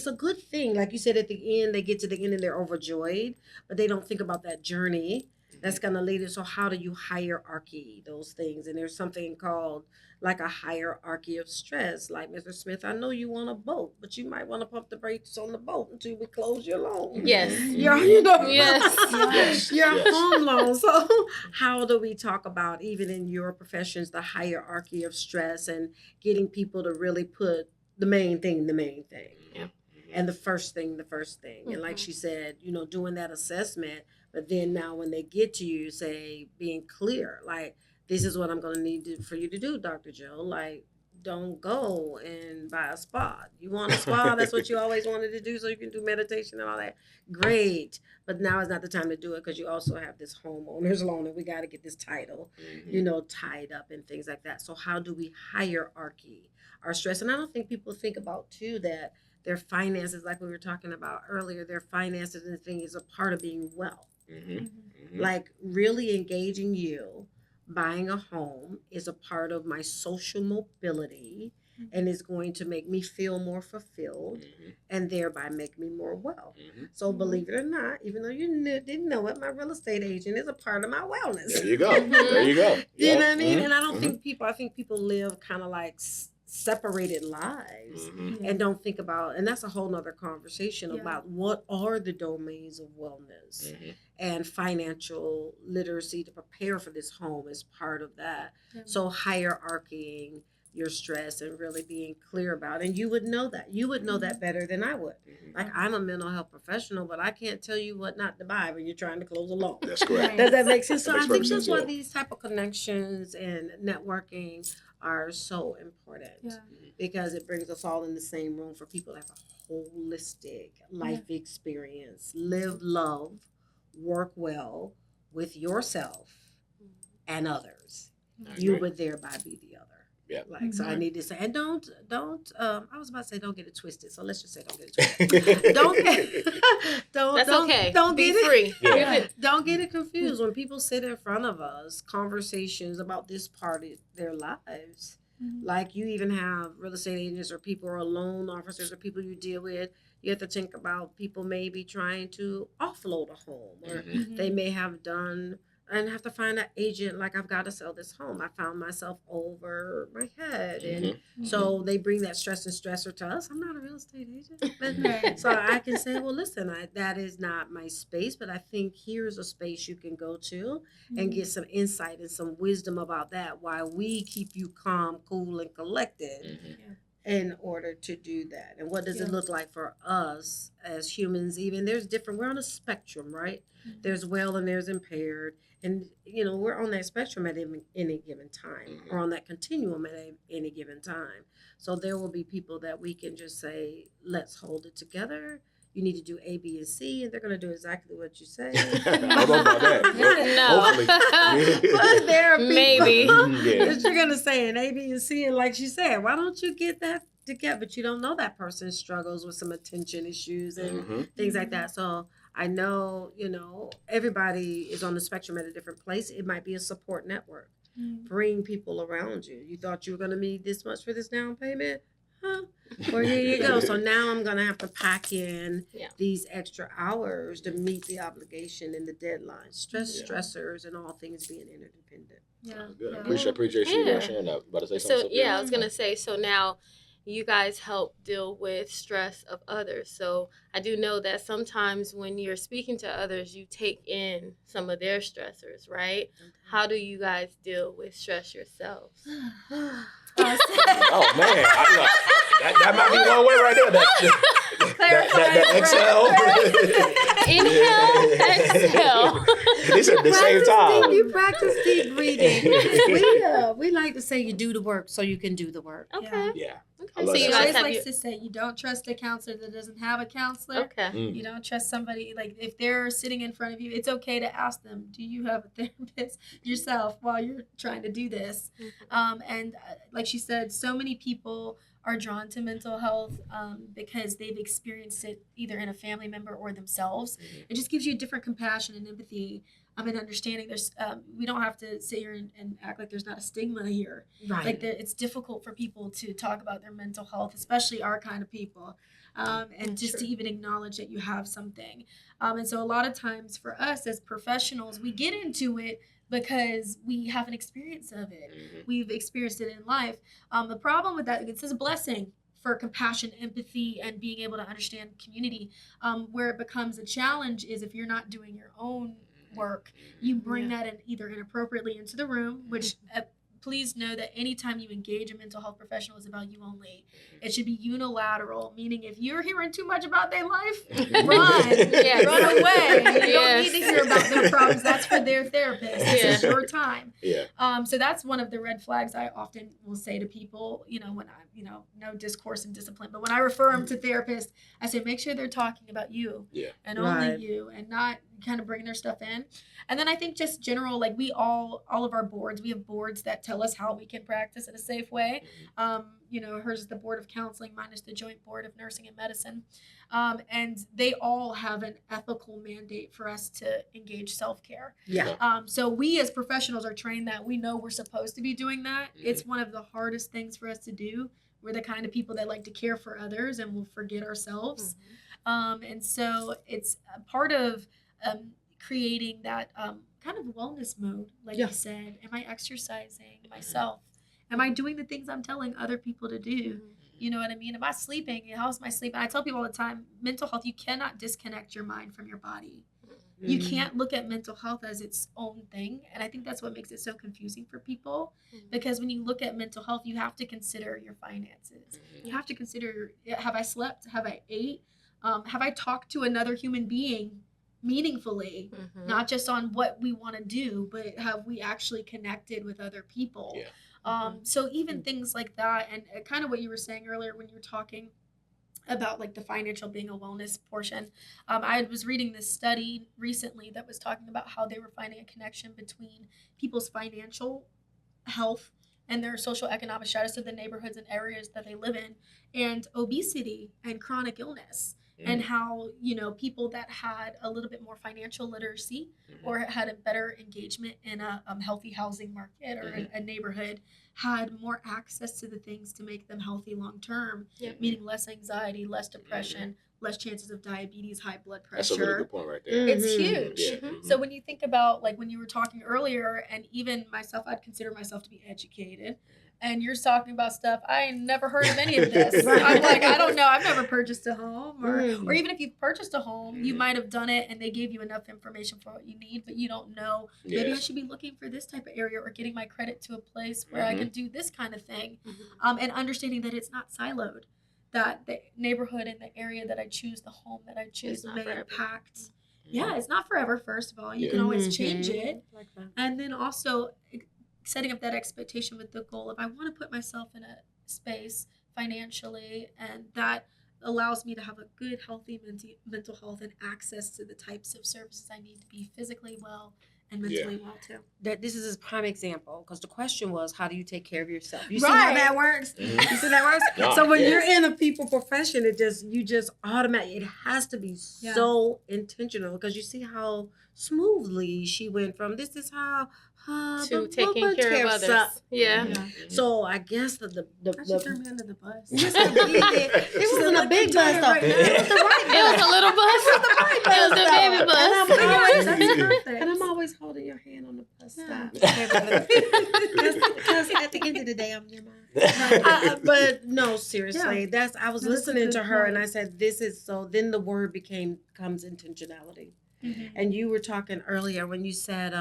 a good thing. Like you said, at the end, they get to the end and they're overjoyed, but they don't think about that journey that's going to lead it. So how do you hierarchy those things? And there's something called like a hierarchy of stress. Like, Mr. Smith, I know you want a boat, but you might want to pump the brakes on the boat until we close your loan. Yes. Your home loan. So how do we talk about, even in your professions, the hierarchy of stress and getting people to really put the main thing. And the first thing. And like she said, doing that assessment, but then now when they get to you, say, being clear, like, this is what I'm going to need for you to do, Dr. Joe. Like, don't go and buy a spa. You want a spa? That's what you always wanted to do, so you can do meditation and all that. Great. But now is not the time to do it, because you also have this homeowner's loan and we got to get this title, tied up and things like that. So how do we hierarchy our stress? And I don't think people think about, too, that their finances, like we were talking about earlier, their finances and thing is a part of being well. Like, really engaging you. Buying a home is a part of my social mobility and is going to make me feel more fulfilled and thereby make me more well. So believe it or not, even though you didn't know it, my real estate agent is a part of my wellness. There you go. There you go. You know what I mean? And I don't think I think people live kind of like separated lives and don't think about, and that's a whole nother conversation about what are the domains of wellness and financial literacy to prepare for this home is part of that. So hierarchying your stress and really being clear about it. And you would know that better than I would. Like, I'm a mental health professional, but I can't tell you what not to buy when you're trying to close a loan. That's correct. Does that make sense? So I think sense, that's why these type of connections and networking are so important, because it brings us all in the same room for people to have a holistic life experience, live, love, work well with yourself and others. You would thereby be the other. Yeah. Like, so I Mhm. need to say, and don't, I was about to say don't get it twisted. So let's just say don't get it twisted. Don't That's okay. Don't Be get free. Yeah. You can- don't get it confused when people sit in front of us, conversations about this part of their lives. Mhm. Like you even have real estate agents or people or loan officers or people you deal with. You have to think about people maybe trying to offload a home or Mhm. they may have done and have to find an agent like I've got to sell this home. I found myself over my head. And Mhm. so they bring that stress and stressor to us. I'm not a real estate agent. But Right. so I can say, well, listen, that is not my space, but I think here's a space you can go to and get some insight and some wisdom about that while we keep you calm, cool, and collected Mhm. in order to do that. And what does it Yeah. look like for us as humans? Even there's different, we're on a spectrum, right? Mhm. There's well and there's impaired. And, we're on that spectrum at any given time or on that continuum at any given time. So there will be people that we can just say, let's hold it together. You need to do A, B, and C, and they're going to do exactly what you say. I don't know about that. No. Hopefully. But there are people Maybe. Yeah. that you're going to say an A, B, and C, and like she said, why don't you get that together? But you don't know that person struggles with some attention issues and Mhm. things like that. So I know, everybody is on the spectrum at a different place. It might be a support network. Mhm. Bring people around you. You thought you were going to need this much for this down payment? Huh? Well, here you go. So now I'm going to have to pack in Yeah. these extra hours to meet the obligation and the deadline. Yeah. Stressors, and all things being interdependent. Yeah. Good. Yeah. Appreciate you Yeah. sharing that. About to say something. So Sophia? yeah, I was gonna say. So now, you guys help deal with stress of others. So I do know that sometimes when you're speaking to others, you take in some of their stressors, right? How do you guys deal with stress yourselves? Oh man, that might be one way right there. That exhale. Inhale, exhale. These are the same time. You practice deep breathing. We like to say you do the work so you can do the work. Okay. Yeah. I Okay. love So you that. guys always have likes you. to say you don't trust a counselor that doesn't have a counselor. Okay. Mm. You don't trust somebody, like if they're sitting in front of you, it's okay to ask them, do you have a therapist yourself while you're trying to do this? And like she said, so many people are drawn to mental health because they've experienced it either in a family member or themselves. Mhm. It just gives you a different compassion and empathy and understanding. There's we don't have to sit here and act like there's not a stigma here. Right. Like it's difficult for people to talk about their mental health, especially our kind of people, and just Sure. to even acknowledge that you have something. And so a lot of times for us as professionals, we get into it because we have an experience of it. Mhm. We've experienced it in life. The problem with that, it's a blessing for compassion, empathy, and being able to understand community. Where it becomes a challenge is if you're not doing your own work, you bring that in either inappropriately into the room, which please know that anytime you engage a mental health professional is about you only. It should be unilateral, meaning if you're hearing too much about their life, run. Yes. Run away. You don't need Yes. to hear about their problems. That's for their therapist. This is your time. Yeah. So that's one of the red flags I often will say to people, when I, no discourse and discipline, but when I refer them to therapists, I say, make sure they're talking about you and only Right. you and not kind of bringing their stuff in. And then I think just general, like all of our boards, we have boards that tell us how we can practice in a safe way. Hers is the Board of Counseling, mine is the Joint Board of Nursing and Medicine. And they all have an ethical mandate for us to engage self-care. Yeah. So we as professionals are trained that we know we're supposed to be doing that. It's one of the hardest things for us to do. We're the kind of people that like to care for others and will forget ourselves. And so it's a part of creating that kind of wellness mode, like you said. Am I exercising myself? Am I doing the things I'm telling other people to do? You know what I mean? Am I sleeping? How's my sleep? And I tell people all the time, mental health, you cannot disconnect your mind from your body. You can't look at mental health as its own thing. And I think that's what makes it so confusing for people. Because when you look at mental health, you have to consider your finances. You have to consider, have I slept? Have I ate? Have I talked to another human being meaningfully? Not just on what we want to do, but have we actually connected with other people? So even things like that, and kind of what you were saying earlier when you were talking about like the financial being a wellness portion. I was reading this study recently that was talking about how they were finding a connection between people's financial health and their social economic status of the neighborhoods and areas that they live in, and obesity and chronic illness. And how, you know, people that had a little bit more financial literacy or had a better engagement in a healthy housing market or a neighborhood had more access to the things to make them healthy long term, meaning less anxiety, less depression, less chances of diabetes, high blood pressure. That's a really good point right there. It's huge. Yeah. So when you think about, like, when you were talking earlier, and even myself, I'd consider myself to be educated. And you're talking about stuff, I ain't never heard of any of this. I'm like, I don't know. I've never purchased a home. Or even if you've purchased a home, you might have done it and they gave you enough information for what you need, but you don't know. Maybe I should be looking for this type of area or getting my credit to a place where I can do this kind of thing. And understanding that it's not siloed. That the neighborhood and the area that I choose, the home that I choose may impact. Yeah, it's not forever, first of all. You can always change it. And then also setting up that expectation with the goal of, I want to put myself in a space financially, and that allows me to have a good, healthy mental health and access to the types of services I need to be physically well and mentally well too. That this is a prime example, because the question was, how do you take care of yourself? You see how that works? You see that works? Yeah. So when you're in a people profession, you just automatically, it has to be so intentional, because you see how smoothly she went from this is how to taking care of others. Yeah. So I guess the threw me under the bus. Yes, I did. It wasn't a big bus though. It was the right bus. It was a little bus. It was the baby bus. And I'm always holding your hand on the bus stop. Because at the end of the day, I'm your mom. But no, seriously, I was listening to her, and I said, this is so. Then the word becomes intentionality. And you were talking earlier when you said,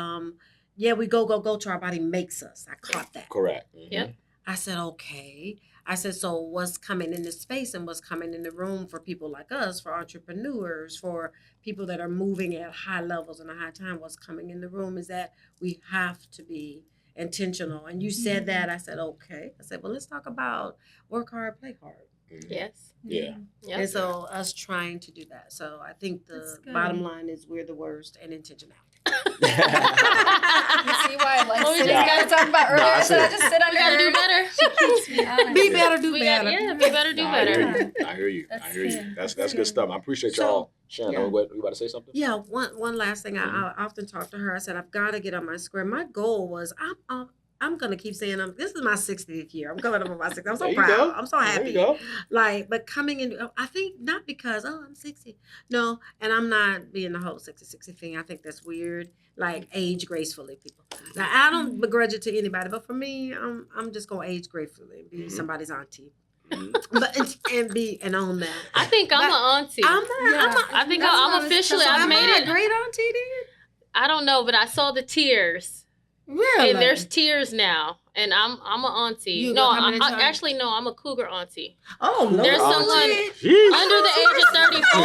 we go till our body makes us. I caught that. Correct. Yep. I said, okay. I said, so what's coming in this space and what's coming in the room for people like us, for entrepreneurs, for people that are moving at high levels and a high time, what's coming in the room is that we have to be intentional. And you said that. I said, okay. I said, well, let's talk about work hard, play hard. Yes. Yeah. Yep. And so us trying to do that. So I think the bottom line is we're the worst and intentionality. You see why I like sitting down talking about earlier? I just sit under Gotta do better. She keeps me honest. Be better, do better. Be better, do better. I hear you. That's I hear you. good. That's That's good good. stuff. I appreciate y'all sharing. Yeah. What, you about to say something? Yeah, one last thing. I often talk to her. I said, I've got to get on my square. My goal was, I'm going to keep saying, this is my 60th year. I'm coming up on my 60th. I'm so There you proud. go. I'm so There happy. you go. Like, but coming in, I think not because, I'm 60. No, and I'm not being the whole 60 thing. I think that's weird. Like, age gracefully, people. Now, I don't begrudge it to anybody, but for me, I'm just going to age gracefully and be somebody's auntie. and own that. I think I'm an auntie. I think I'm officially, I've made it. A great auntie then? I don't know, but I saw the tears. Really? And there's tears now. And I'm an auntie. I'm a Cougar auntie. Oh, Lord. There's someone Jeez. under the age of 34.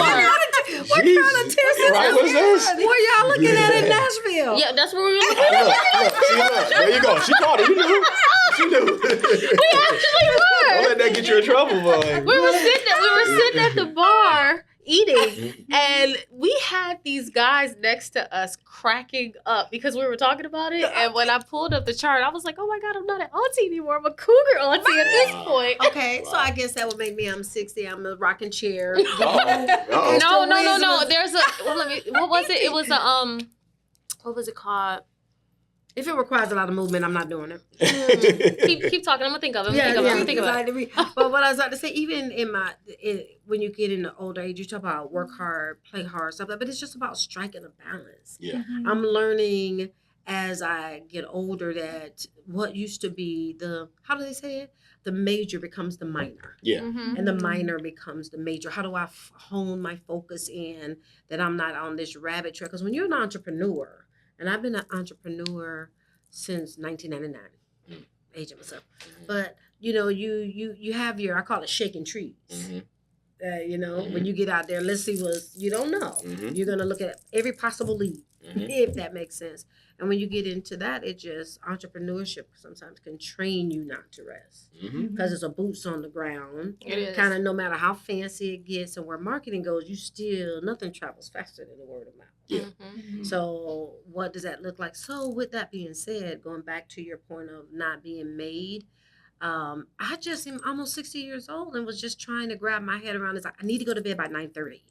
What kind of tears is Right, what's this? What y'all looking at in Nashville? Yeah, that's where we were looking at. Look. There you go. She caught it. You knew. She knew. We actually were. Don't let that get you in trouble, boy. We were sitting at the bar eating, and we had these guys next to us cracking up because we were talking about it. And when I pulled up the chart, I was like, oh my God, I'm not an auntie anymore. I'm a Cougar auntie at this point. Okay, so I guess that would make me, I'm 60, I'm a rocking chair. Uh-oh. No. There's what was it? It was what was it called? If it requires a lot of movement, I'm not doing it. Keep talking. I'm gonna think of it. I'm gonna think of it. But what I was about to say, even when you get in the older age, you talk about work hard, play hard, stuff like that, but it's just about striking a balance. Yeah. I'm learning as I get older that what used to be how do they say it? The major becomes the minor. Yeah. And the minor becomes the major. How do I hone my focus in that I'm not on this rabbit trail? Because when you're an entrepreneur, and I've been an entrepreneur since 1999, aging myself. But you have your, I call it shaking trees. when you get out there, let's see what you don't know. Mhm. You're gonna look at every possible lead, Mhm. if that makes sense. And when you get into that, it just entrepreneurship sometimes can train you not to rest Mhm. because it's a boots on the ground. It is. Kind of no matter how fancy it gets and where marketing goes, nothing travels faster than the word of mouth. Yeah. Mhm. So what does that look like? So with that being said, going back to your point of not being made, I just am almost 60 years old and was just trying to grab my head around. It's like, I need to go to bed by 9:30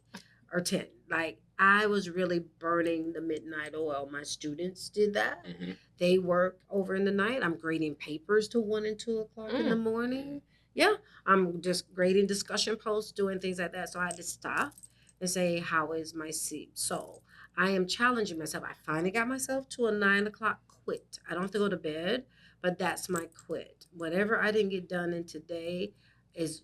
or 10. Like I was really burning the midnight oil. My students did that. Mhm. They work over in the night. I'm grading papers till 1 and 2 o'clock in the morning. Yeah. I'm just grading discussion posts, doing things like that. So I had to stop and say, how is my sleep? So I am challenging myself. I finally got myself to a 9 o'clock quit. I don't have to go to bed, but that's my quit. Whatever I didn't get done in today is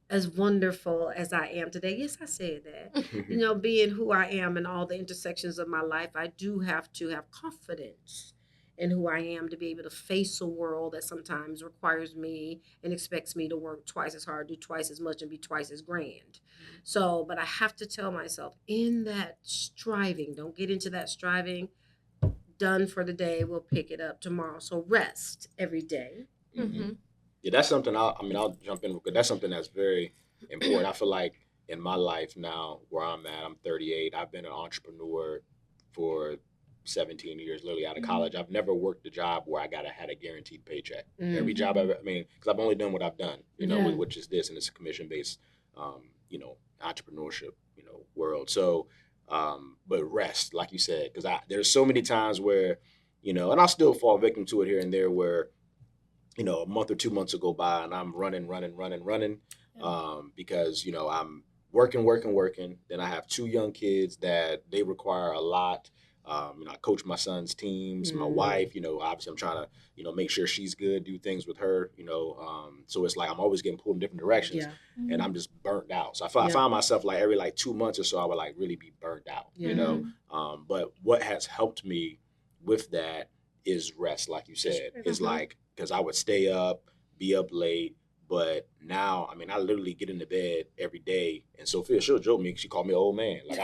as wonderful as I am today. Yes, I said that. Being who I am in all the intersections of my life, I do have to have confidence in who I am to be able to face a world that sometimes requires me and expects me to work twice as hard, do twice as much, and be twice as grand. So, but I have to tell myself in that striving, don't get into that striving. Done for the day, we'll pick it up tomorrow. So rest every day. Mhm. Yeah, that's something. I'll jump in because that's something that's very important. I feel like in my life now, where I'm at, I'm 38. I've been an entrepreneur for 17 years, literally out of college. I've never worked a job where had a guaranteed paycheck. Every job because I've only done what I've done, which is this, and it's a commission based, entrepreneurship, world. So, but rest, like you said, because there's so many times where, and I'll still fall victim to it here and there where a month or 2 months will go by and I'm running, because, I'm working. Then I have 2 young kids that they require a lot. I coach my son's teams, my wife, obviously I'm trying to, make sure she's good, do things with her, so it's like I'm always getting pulled in different directions and I'm just burnt out. So I find myself like every 2 months or so, I would like really be burnt out, but what has helped me with that is rest, like you said, is like, because I would stay up, be up late, but now, I literally get into bed every day, and Sophia, she'll joke me, she called me an old man. Like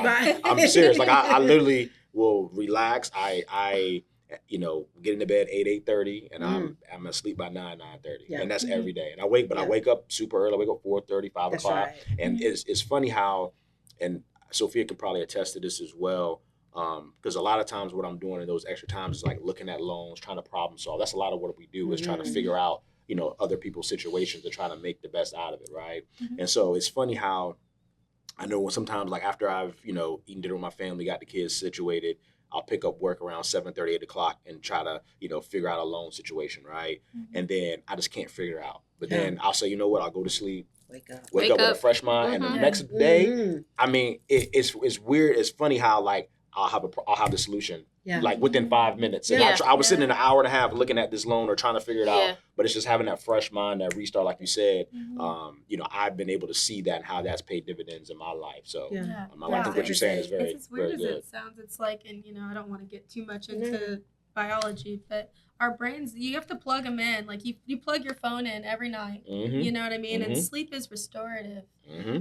I'm serious. Like I literally will relax. I get into bed 8:30, and I'm asleep by 9:30, and that's every day. And I wake up super early. I wake up 4:30, 5 That's o'clock, right. and it's funny how, and Sophia can probably attest to this as well. Because a lot of times what I'm doing in those extra times is like looking at loans, trying to problem solve. That's a lot of what we do is trying to figure out, other people's situations and trying to make the best out of it, right? And so it's funny how I know when sometimes like after I've, eaten dinner with my family, got the kids situated, I'll pick up work around 7:30, 8 o'clock and try to, figure out a loan situation, right? And then I just can't figure it out. But then I'll say, you know what, I'll go to sleep. Wake up with a fresh mind, and the next day, it's weird. It's funny how like I'll have the solution like within 5 minutes. And I was sitting in an hour and a half looking at this loan or trying to figure it out, but it's just having that fresh mind, that restart, like you said. I've been able to see that and how that's paid dividends in my life. So I think what you're saying is very, it's as weird very as good. it sounds. It's like, and I don't want to get too much into biology, but our brains, you have to plug them in. Like you plug your phone in every night. You know what I mean? And sleep is restorative.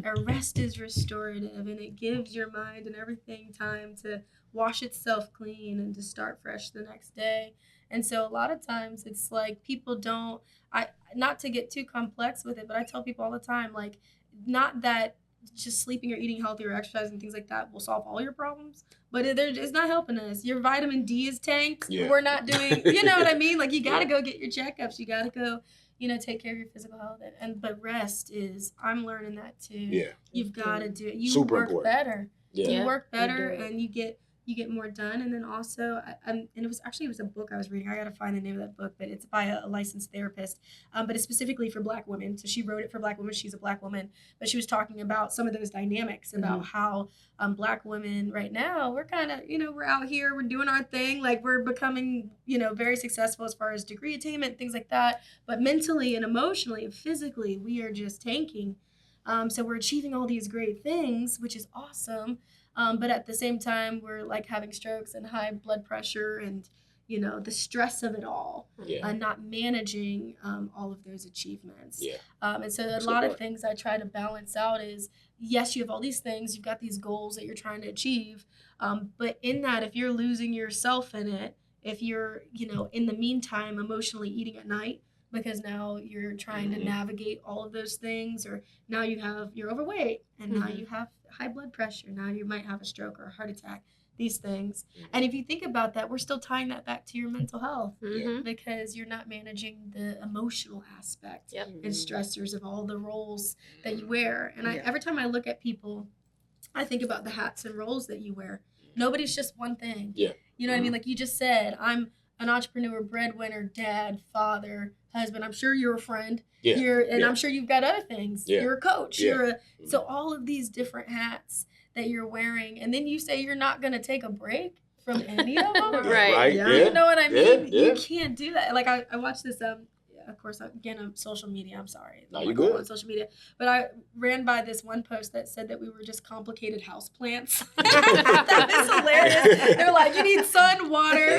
Or rest is restorative, and it gives your mind and everything time to wash itself clean and to start fresh the next day. And so a lot of times it's like people don't, not to get too complex with it, but I tell people all the time, like, not that just sleeping or eating healthy or exercising, things like that will solve all your problems, but it's not helping us. Your vitamin D is tanked. We're not doing, you know what I mean? Like, you got to go get your checkups. You got to go, take care of your physical health. But rest is, I'm learning that too. Yeah. You've got to do it. You Super work important. better. Yeah. You work better, and you get more done. And then also, and it was a book I was reading. I got to find the name of that book, but it's by a licensed therapist. But it's specifically for Black women. So she wrote it for Black women. She's a Black woman, but she was talking about some of those dynamics about how Black women right now, we're kind of, we're out here, we're doing our thing. Like, we're becoming, very successful as far as degree attainment, things like that. But mentally and emotionally and physically, we are just tanking. So we're achieving all these great things, which is awesome. But at the same time, we're like having strokes and high blood pressure and, the stress of it all, Yeah. not managing all of those achievements. Yeah. And so a lot of things I try to balance out is, yes, you have all these things, you've got these goals that you're trying to achieve, but in that, if you're losing yourself in it, if you're, in the meantime, emotionally eating at night, because now you're trying to navigate all of those things, or now you're overweight, and now you have high blood pressure, now you might have a stroke or a heart attack, these things. And if you think about that, we're still tying that back to your mental health, because you're not managing the emotional aspect and stressors of all the roles that you wear. And every time I look at people, I think about the hats and roles that you wear. Nobody's just one thing. Yeah. You know what I mean? Like you just said, I'm an entrepreneur, breadwinner, dad, father, husband. I'm sure you're a friend. Yeah. I'm sure you've got other things. Yeah. You're a coach. Yeah. So all of these different hats that you're wearing, and then you say you're not going to take a break from any of them. Right. Yeah. You know what I mean? Yeah. You can't do that. Like I watched this, of course, again, on social media. I'm sorry. No, you're good. On social media. But I ran by this one post that said that we were just complicated houseplants. That is hilarious. They're like, you need sun, water,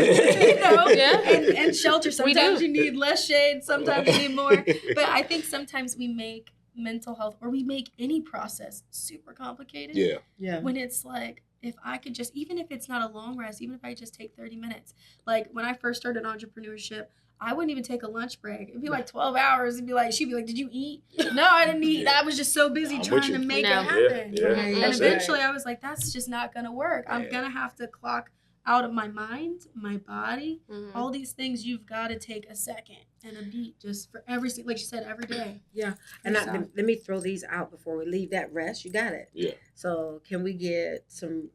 and shelter. Sometimes you need less shade. Sometimes you need more. But I think sometimes we make mental health, or we make any process, super complicated. Yeah. When it's like, if I could just, even if it's not a long rest, even if I just take 30 minutes. Like when I first started entrepreneurship, I wouldn't even take a lunch break. It'd be like 12 hours. She'd be like, did you eat? No, I didn't eat. I was just so busy trying to make it happen. And eventually I was like, that's just not going to work. I'm going to have to clock out of my mind, my body, all these things. You've got to take a second and a beat just for like you said, every day. Yeah. And let me throw these out before we leave. That rest, you got it. Yeah. So can we get some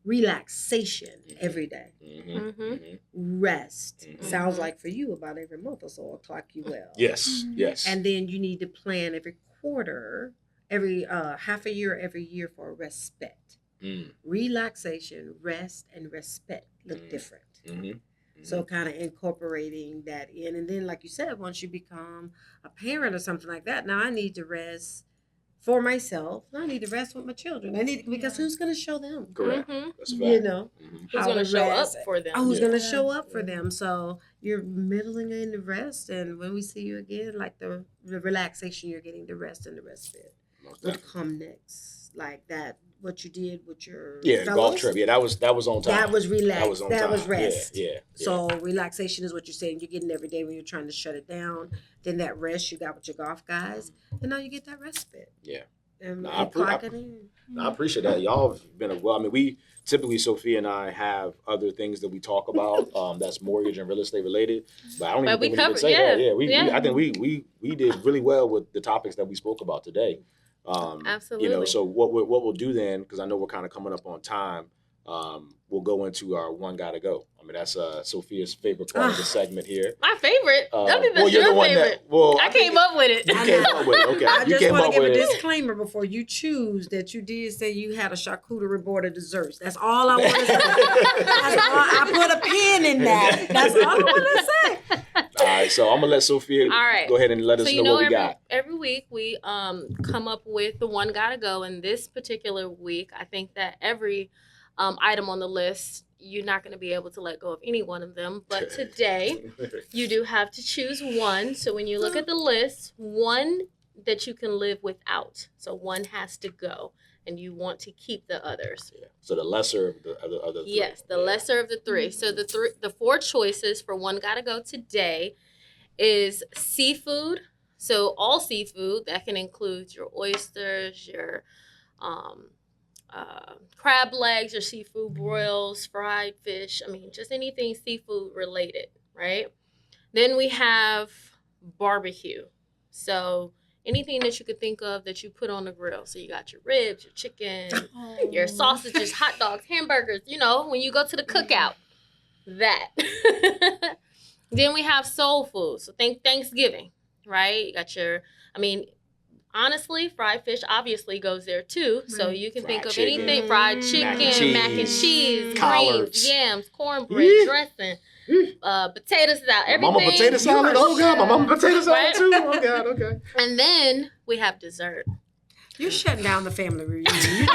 relaxation every day? Rest. Sounds like for you about every month or so, I'll clock you well. Yes. And then you need to plan every quarter, every half a year, every year for respite. Relaxation, rest, and respect look different. So kind of incorporating that in. And then, like you said, once you become a parent or something like that, now I need to rest for myself. I need to rest with my children. Because who's going to show them? Correct. That's right. Who's going to show up for them? Who's going to show up for them? So you're middling in the rest, and when we see you again, like the relaxation, you're getting the rest and the respite. What come next? Like that. What you did with your fellows? Golf trip. Yeah, that was on time. That was relaxed. That was time. rest. Yeah. So relaxation is what you're saying. You're getting every day when you're trying to shut it down. Then that rest you got with your golf guys, and now you get that respite. Yeah. And I appreciate that. Y'all have been we typically, Sofia and I have other things that we talk about that's mortgage and real estate related, but I don't even think we could say that. Yeah, I think we did really well with the topics that we spoke about today. Absolutely. So what we'll do then, because I know we're kind of coming up on time, we'll go into our one gotta go. I mean, that's Sofia's favorite part of the segment here. My favorite? I think that's your favorite. I came up with it. You came up with it. Okay. I just want to give a disclaimer before you choose that you did say you had a charcuterie board of desserts. That's all I want to say. I put a pin in that. That's all I want to say. All right, so I'm going to let Sofia go ahead and let us know what we got. Every week we come up with the one gotta go. And this particular week, I think that every item on the list, you're not going to be able to let go of any one of them. But today, you do have to choose one. So when you look at the list, one that you can live without. So one has to go, and you want to keep the others. Yeah. So the lesser of the other three. Yes, the lesser of the three. So the four choices for one gotta go today is seafood. So all seafood, that can include your oysters, your crab legs, your seafood broils, fried fish. I mean, just anything seafood related, right? Then we have barbecue. So anything that you could think of that you put on the grill. So you got your ribs, your chicken, your sausages, hot dogs, hamburgers, when you go to the cookout, that. Then we have soul food. So think Thanksgiving, right? You got honestly, fried fish obviously goes there too. So you can think of anything: fried chicken, mac and cheese, greens, yams, cornbread, dressing, potato salad, everything. Mama potato salad? Oh God, my mama potato salad too. Oh God, okay. And then we have dessert. You're shutting down the family reunion. You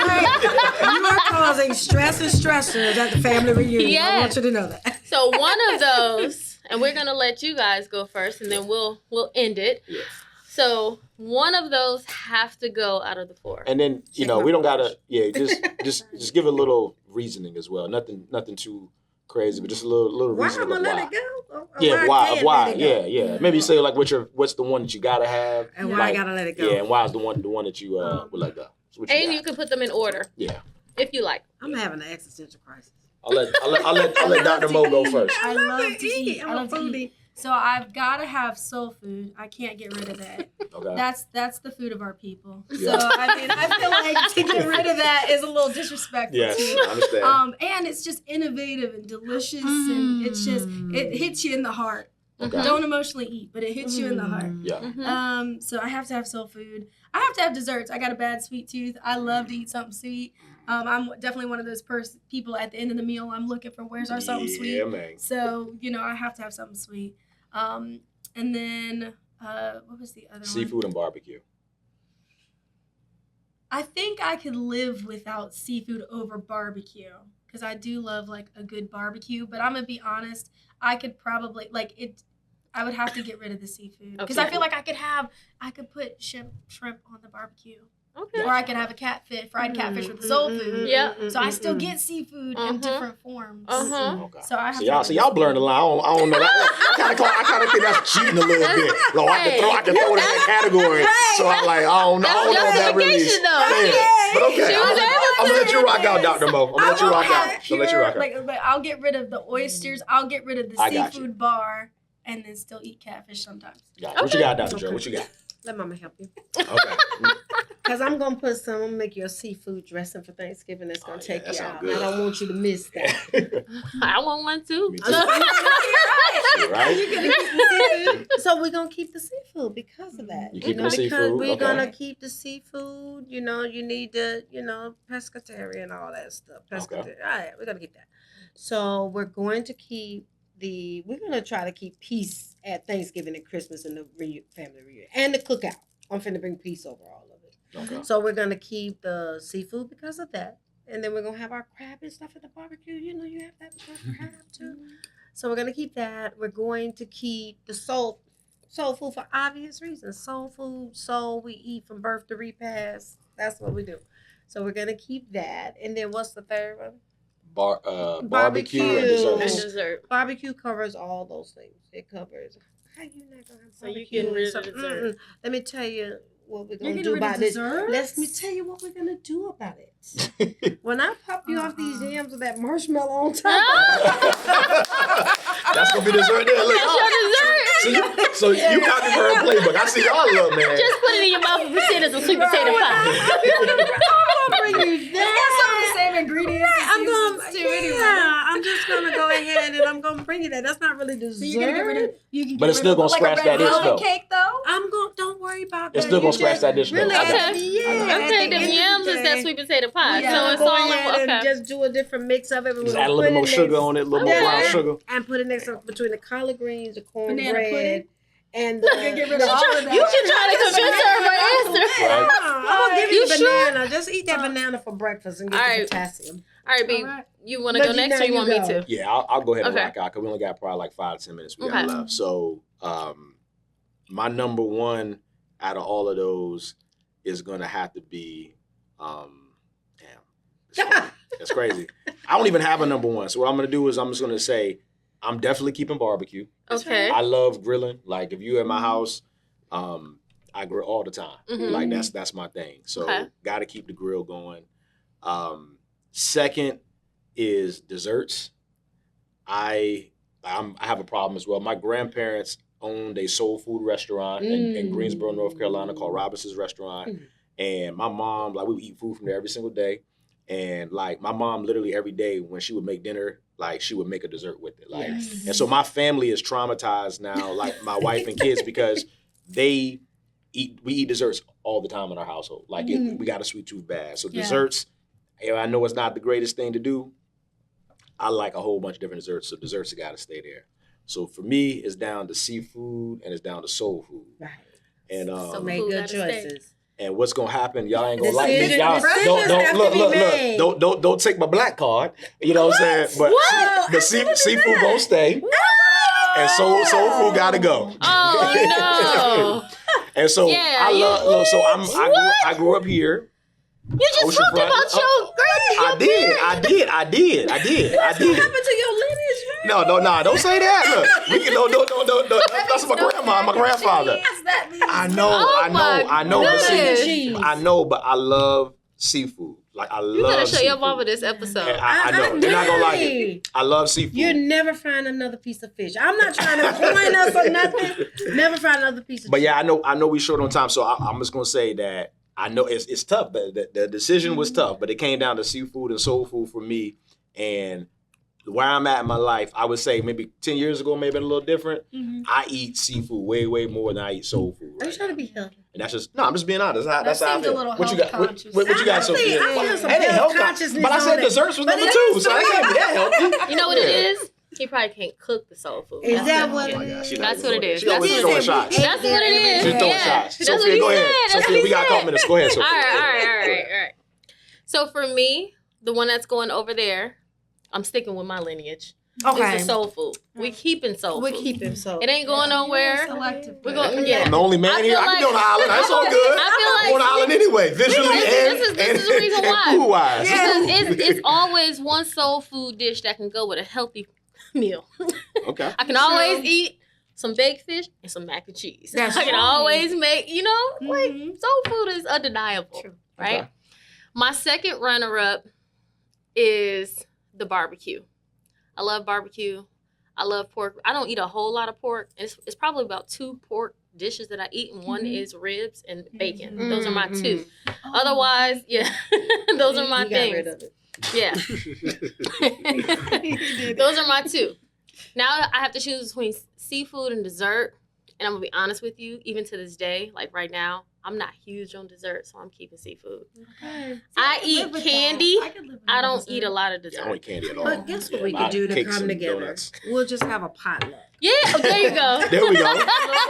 are causing stress and stressors at the family reunion. Yes. I want you to know that. So one of those, and we're gonna let you guys go first, and then we'll end it. Yeah. So one of those have to go out of the 4. And then we don't gotta just give a little reasoning as well. Nothing too crazy, but just a little Why reasoning I'm of gonna why. let it go? Yeah, can't why? let it go? Yeah. Maybe say like what's the one that you gotta have, And why I gotta let it go? Yeah, and why is the one that you would let go? So what And got? you can put them in order. Yeah. If you like. I'm having an existential crisis. I'll let Dr. Mo go first. I love to eat. I'm I a love to foodie. eat. So I've got to have soul food. I can't get rid of that. Okay. That's the food of our people. Yeah. So I mean, I feel like to get rid of that is a little disrespectful. Yes, too. I understand. And it's just innovative and delicious, and it's just it hits you in the heart. Okay. Don't emotionally eat, but it hits you in the heart. Yeah. Mm-hmm. So I have to have soul food. I have to have desserts. I got a bad sweet tooth. I love to eat something sweet. I'm definitely one of those people at the end of the meal. I'm looking for where's our something sweet. Yeah, man. So I have to have something sweet. And then what was the other one? Seafood and barbecue. I think I could live without seafood over barbecue because I do love like a good barbecue. But I'm gonna be honest, I could probably I would have to get rid of the seafood because I feel like I could put shrimp on the barbecue. Okay. Or I could have a fried catfish with soul food. Yeah. So I still get seafood in different forms. Okay. So I have y'all blurring the line. I don't know. I kind of think that's cheating a little bit. Like, I can throw it in that category. So I'm like, I don't know if that really is fair. But okay, I'm gonna let you rock out, Dr. Mo. I'm gonna let you rock out. But I'll get rid of the oysters. I'll get rid of the seafood bar, and then still eat catfish sometimes. Gotcha. What you got, Dr. Joe? What you got? Let Mama help you. Okay. Because I'm going to make you a seafood dressing for Thanksgiving that's going to take you out. Good. I don't want you to miss that. I want one too. Me too. Right? You're gonna keep the seafood. So we're going to keep the seafood because of that. You keeping the because seafood? we're Okay. going to keep the seafood. You need the, pescatarian and all that stuff. Pescatarian. Okay. All right, we're going to keep that. So we're going to keep we're going to try to keep peace at Thanksgiving and Christmas and the family reunion. And the cookout. I'm finna bring peace over all of it. Okay. So we're going to keep the seafood because of that. And then we're going to have our crab and stuff at the barbecue. You have that crab too. So we're going to keep that. We're going to keep the soul food for obvious reasons. Soul food, we eat from birth to repast. That's what we do. So we're going to keep that. And then what's the third one? Barbecue and desserts. And dessert. Barbecue covers all those things. It covers. How you not going to have So you barbecue? getting rid of So- dessert. Let me tell you what we're You're going to getting do rid of about this. desserts? Let me tell you what we're going to do about it. When I pop you off these yams with that marshmallow on top. That's gonna be dessert there. Look, That's your dessert. so you copy her playbook. I see y'all love, man. Just put it in your mouth and pretend it's a sweet potato pie. I'm going to bring you It's got some of the that. same ingredients. I'm just going to go ahead and I'm going to bring you that. That's not really dessert. So you're gonna get rid of. You can But get it's rid still of, gonna like, scratch a red that itch, velvet though. cake though. Don't worry about that. It's still gonna scratch that dish, though. Really, Okay. at the- yeah, at Okay, the the end of yams the is that day, sweet potato pie. Yeah. So it's go all ahead in and okay. just do a different mix of it. Just add a little bit more sugar on it, a little more brown sugar. And put it next to between the collard greens, the Banana cornbread, pudding? and You're gonna get rid of all of that. You can Trying to convince her of her answer. Right. I'm gonna give you You the sure? banana. Just eat that banana for breakfast and get All the right. potassium. All right, B, All right. you want to But go next, or you want me to? Yeah, I'll go ahead and Okay. rock out because we only got probably like 5 to 10 minutes we got Okay. left. So my number one out of all of those is gonna have to be it's crazy. I don't even have a number one. So what I'm gonna do is I'm just gonna say I'm definitely keeping barbecue. Okay. I love grilling. Like if you're at my house, I grill all the time. Mhm. Like that's my thing. So Okay. gotta keep the grill going. Second is desserts. I have a problem as well. My grandparents owned a soul food restaurant in Greensboro, North Carolina called Robinson's Restaurant. And my mom, like, we would eat food from there every single day. And like my mom literally every day when she would make dinner, like she would make a dessert with it. Like, Yes. and so my family is traumatized now, like my wife and kids, because we eat desserts all the time in our household. Like we got a sweet tooth bad. So Yeah. desserts, I know it's not the greatest thing to do. I like a whole bunch of different desserts. So desserts have got to stay there. So for me, it's down to seafood and it's down to soul food. Right. And So Food make good gotta stay. choices. And what's gonna happen? Y'all ain't gonna like me. Decisions Y'all have don't to be made. don't take my black card. You know what I'm saying? But the seafood gonna stay, and soul food gotta go. Oh no! And so Yeah, I grew up here. You just talked about your granny. I did. What happened to your lineage, man? No, don't say that. Look, we can no. That's my grandma, my grandfather. I know, but I love seafood. Like I love. You gotta show seafood. your mama this episode. And I know they're not gonna like it. I love seafood. You'll never find another piece of fish. I'm not trying to point us or nothing. Never find another piece of. But yeah, I know we short on time, so I'm just gonna say that I know it's tough. The decision was tough, but it came down to seafood and soul food for me. And where I'm at in my life, I would say maybe 10 years ago, maybe a little different. Mm-hmm. I eat seafood way more than I eat soul food. Are you trying to be healthy? And I'm just being honest. That's how I seems a feel. little What you got? health What you got, Sophia? I feel some That ain't health health consciousness but I said on it. desserts was But number it 2, is so I can't be that healthy. You know what it is? He probably can't cook the soul food. Is that what Oh it my God, is? she That's not what it is. She always That's throwing what shots. That's what it is. She's throwing Yeah. shots. That's what Sophia, he go ahead. said. That's Sophia, what we he got a couple said. minutes. Go ahead, Sophia. All right. So for me, the one that's going over there, I'm sticking with my lineage. Okay. It's the soul food. We keeping soul We're food. keeping so. It ain't going nowhere. Selective. We're going. I'm Yeah. the only man I here. feel I can be on the like- island. That's all good. I feel like- I'm on the island anyway, visually This is the reason why. food wise. Because it's always one soul food dish that can go with a healthy meal. Okay. I can always eat some baked fish and some mac and cheese. That's I can right. always make, like Mhm. soul food is undeniable, True. right? Okay. My second runner-up is the barbecue. I love barbecue. I love pork. I don't eat a whole lot of pork. It's probably about 2 pork dishes that I eat, and one is ribs and bacon. Mhm. Those are my 2. Oh. Otherwise, yeah, those are my You got rid things. of it. Yeah. Those are my 2. Now I have to choose between seafood and dessert. And I'm going to be honest with you, even to this day, like right now, I'm not huge on dessert, so I'm keeping seafood. Okay. I could eat live with candy. that. I could live with I don't dessert. eat a lot of Yeah, I dessert. don't eat candy at all. But guess what we My could do to cakes come and together? donuts. We'll just have a potluck. Yeah, there you go. There we go.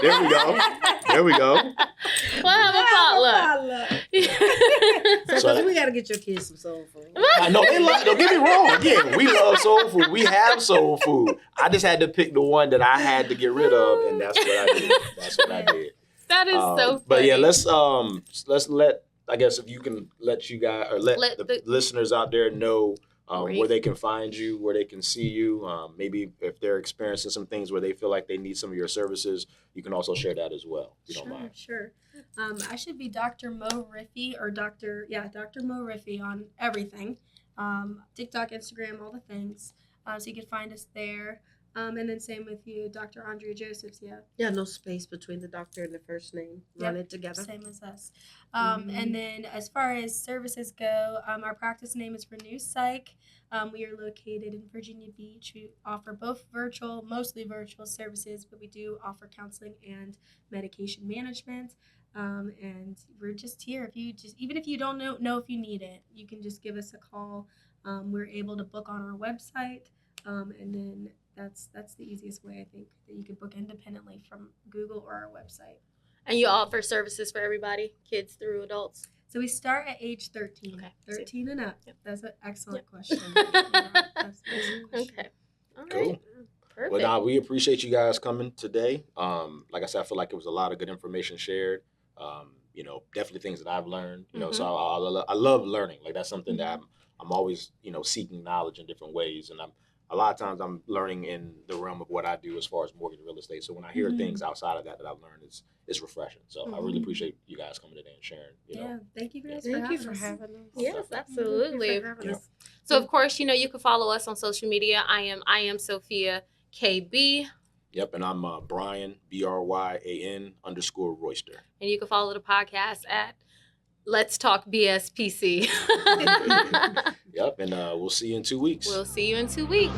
There we go. There we go. We'll have a potluck. So, because we got to get your kids some soul food. I know they love. Don't get me wrong. Again, we love soul food. We have soul food. I just had to pick the one that I had to get rid of, and that's what I did. That's what I did. That is so funny. But yeah, let's let. I guess if you can let you guys or let the listeners out there know where they can find you, where they can see you. Maybe if they're experiencing some things where they feel like they need some of your services, you can also share that as well. If you don't mind. Sure. I should be Dr. Mo Riffy or Dr. Mo Riffy on everything. TikTok, Instagram, all the things. So you can find us there. And then same with you, Dr. Andrea Josephs, yeah. Yeah, no space between the doctor and the first name. Run it together. Same as us. And then as far as services go, our practice name is Renew Psych. We are located in Virginia Beach. We offer both mostly virtual services, but we do offer counseling and medication management. And we're just here. Even if you don't know if you need it, you can just give us a call. We're able to book on our website, and then that's the easiest way I think that you can book independently from Google or our website. And you offer services for everybody, kids through adults? So we start at age 13. Okay. 13 and up. Yep. That's an excellent question. Yep. That's an excellent question. Okay. All right. Cool. Perfect. Well, now we appreciate you guys coming today. Like I said, I feel like it was a lot of good information shared. Definitely things that I've learned. So I love learning. Like that's something that I'm always seeking knowledge in different ways, and a lot of times I'm learning in the realm of what I do as far as mortgage real estate. So when I hear things outside of that I've learned, it's refreshing. So I really appreciate you guys coming today and sharing. Yeah, thank you guys Thank you for us. having us. Yes, absolutely. Yeah. So of course, you can follow us on social media. I am Sofia KB. Yep, and I'm Bryan BRYAN_Royster. And you can follow the podcast at Let's Talk BSPC. Yep, and we'll see you in 2 weeks. We'll see you in 2 weeks.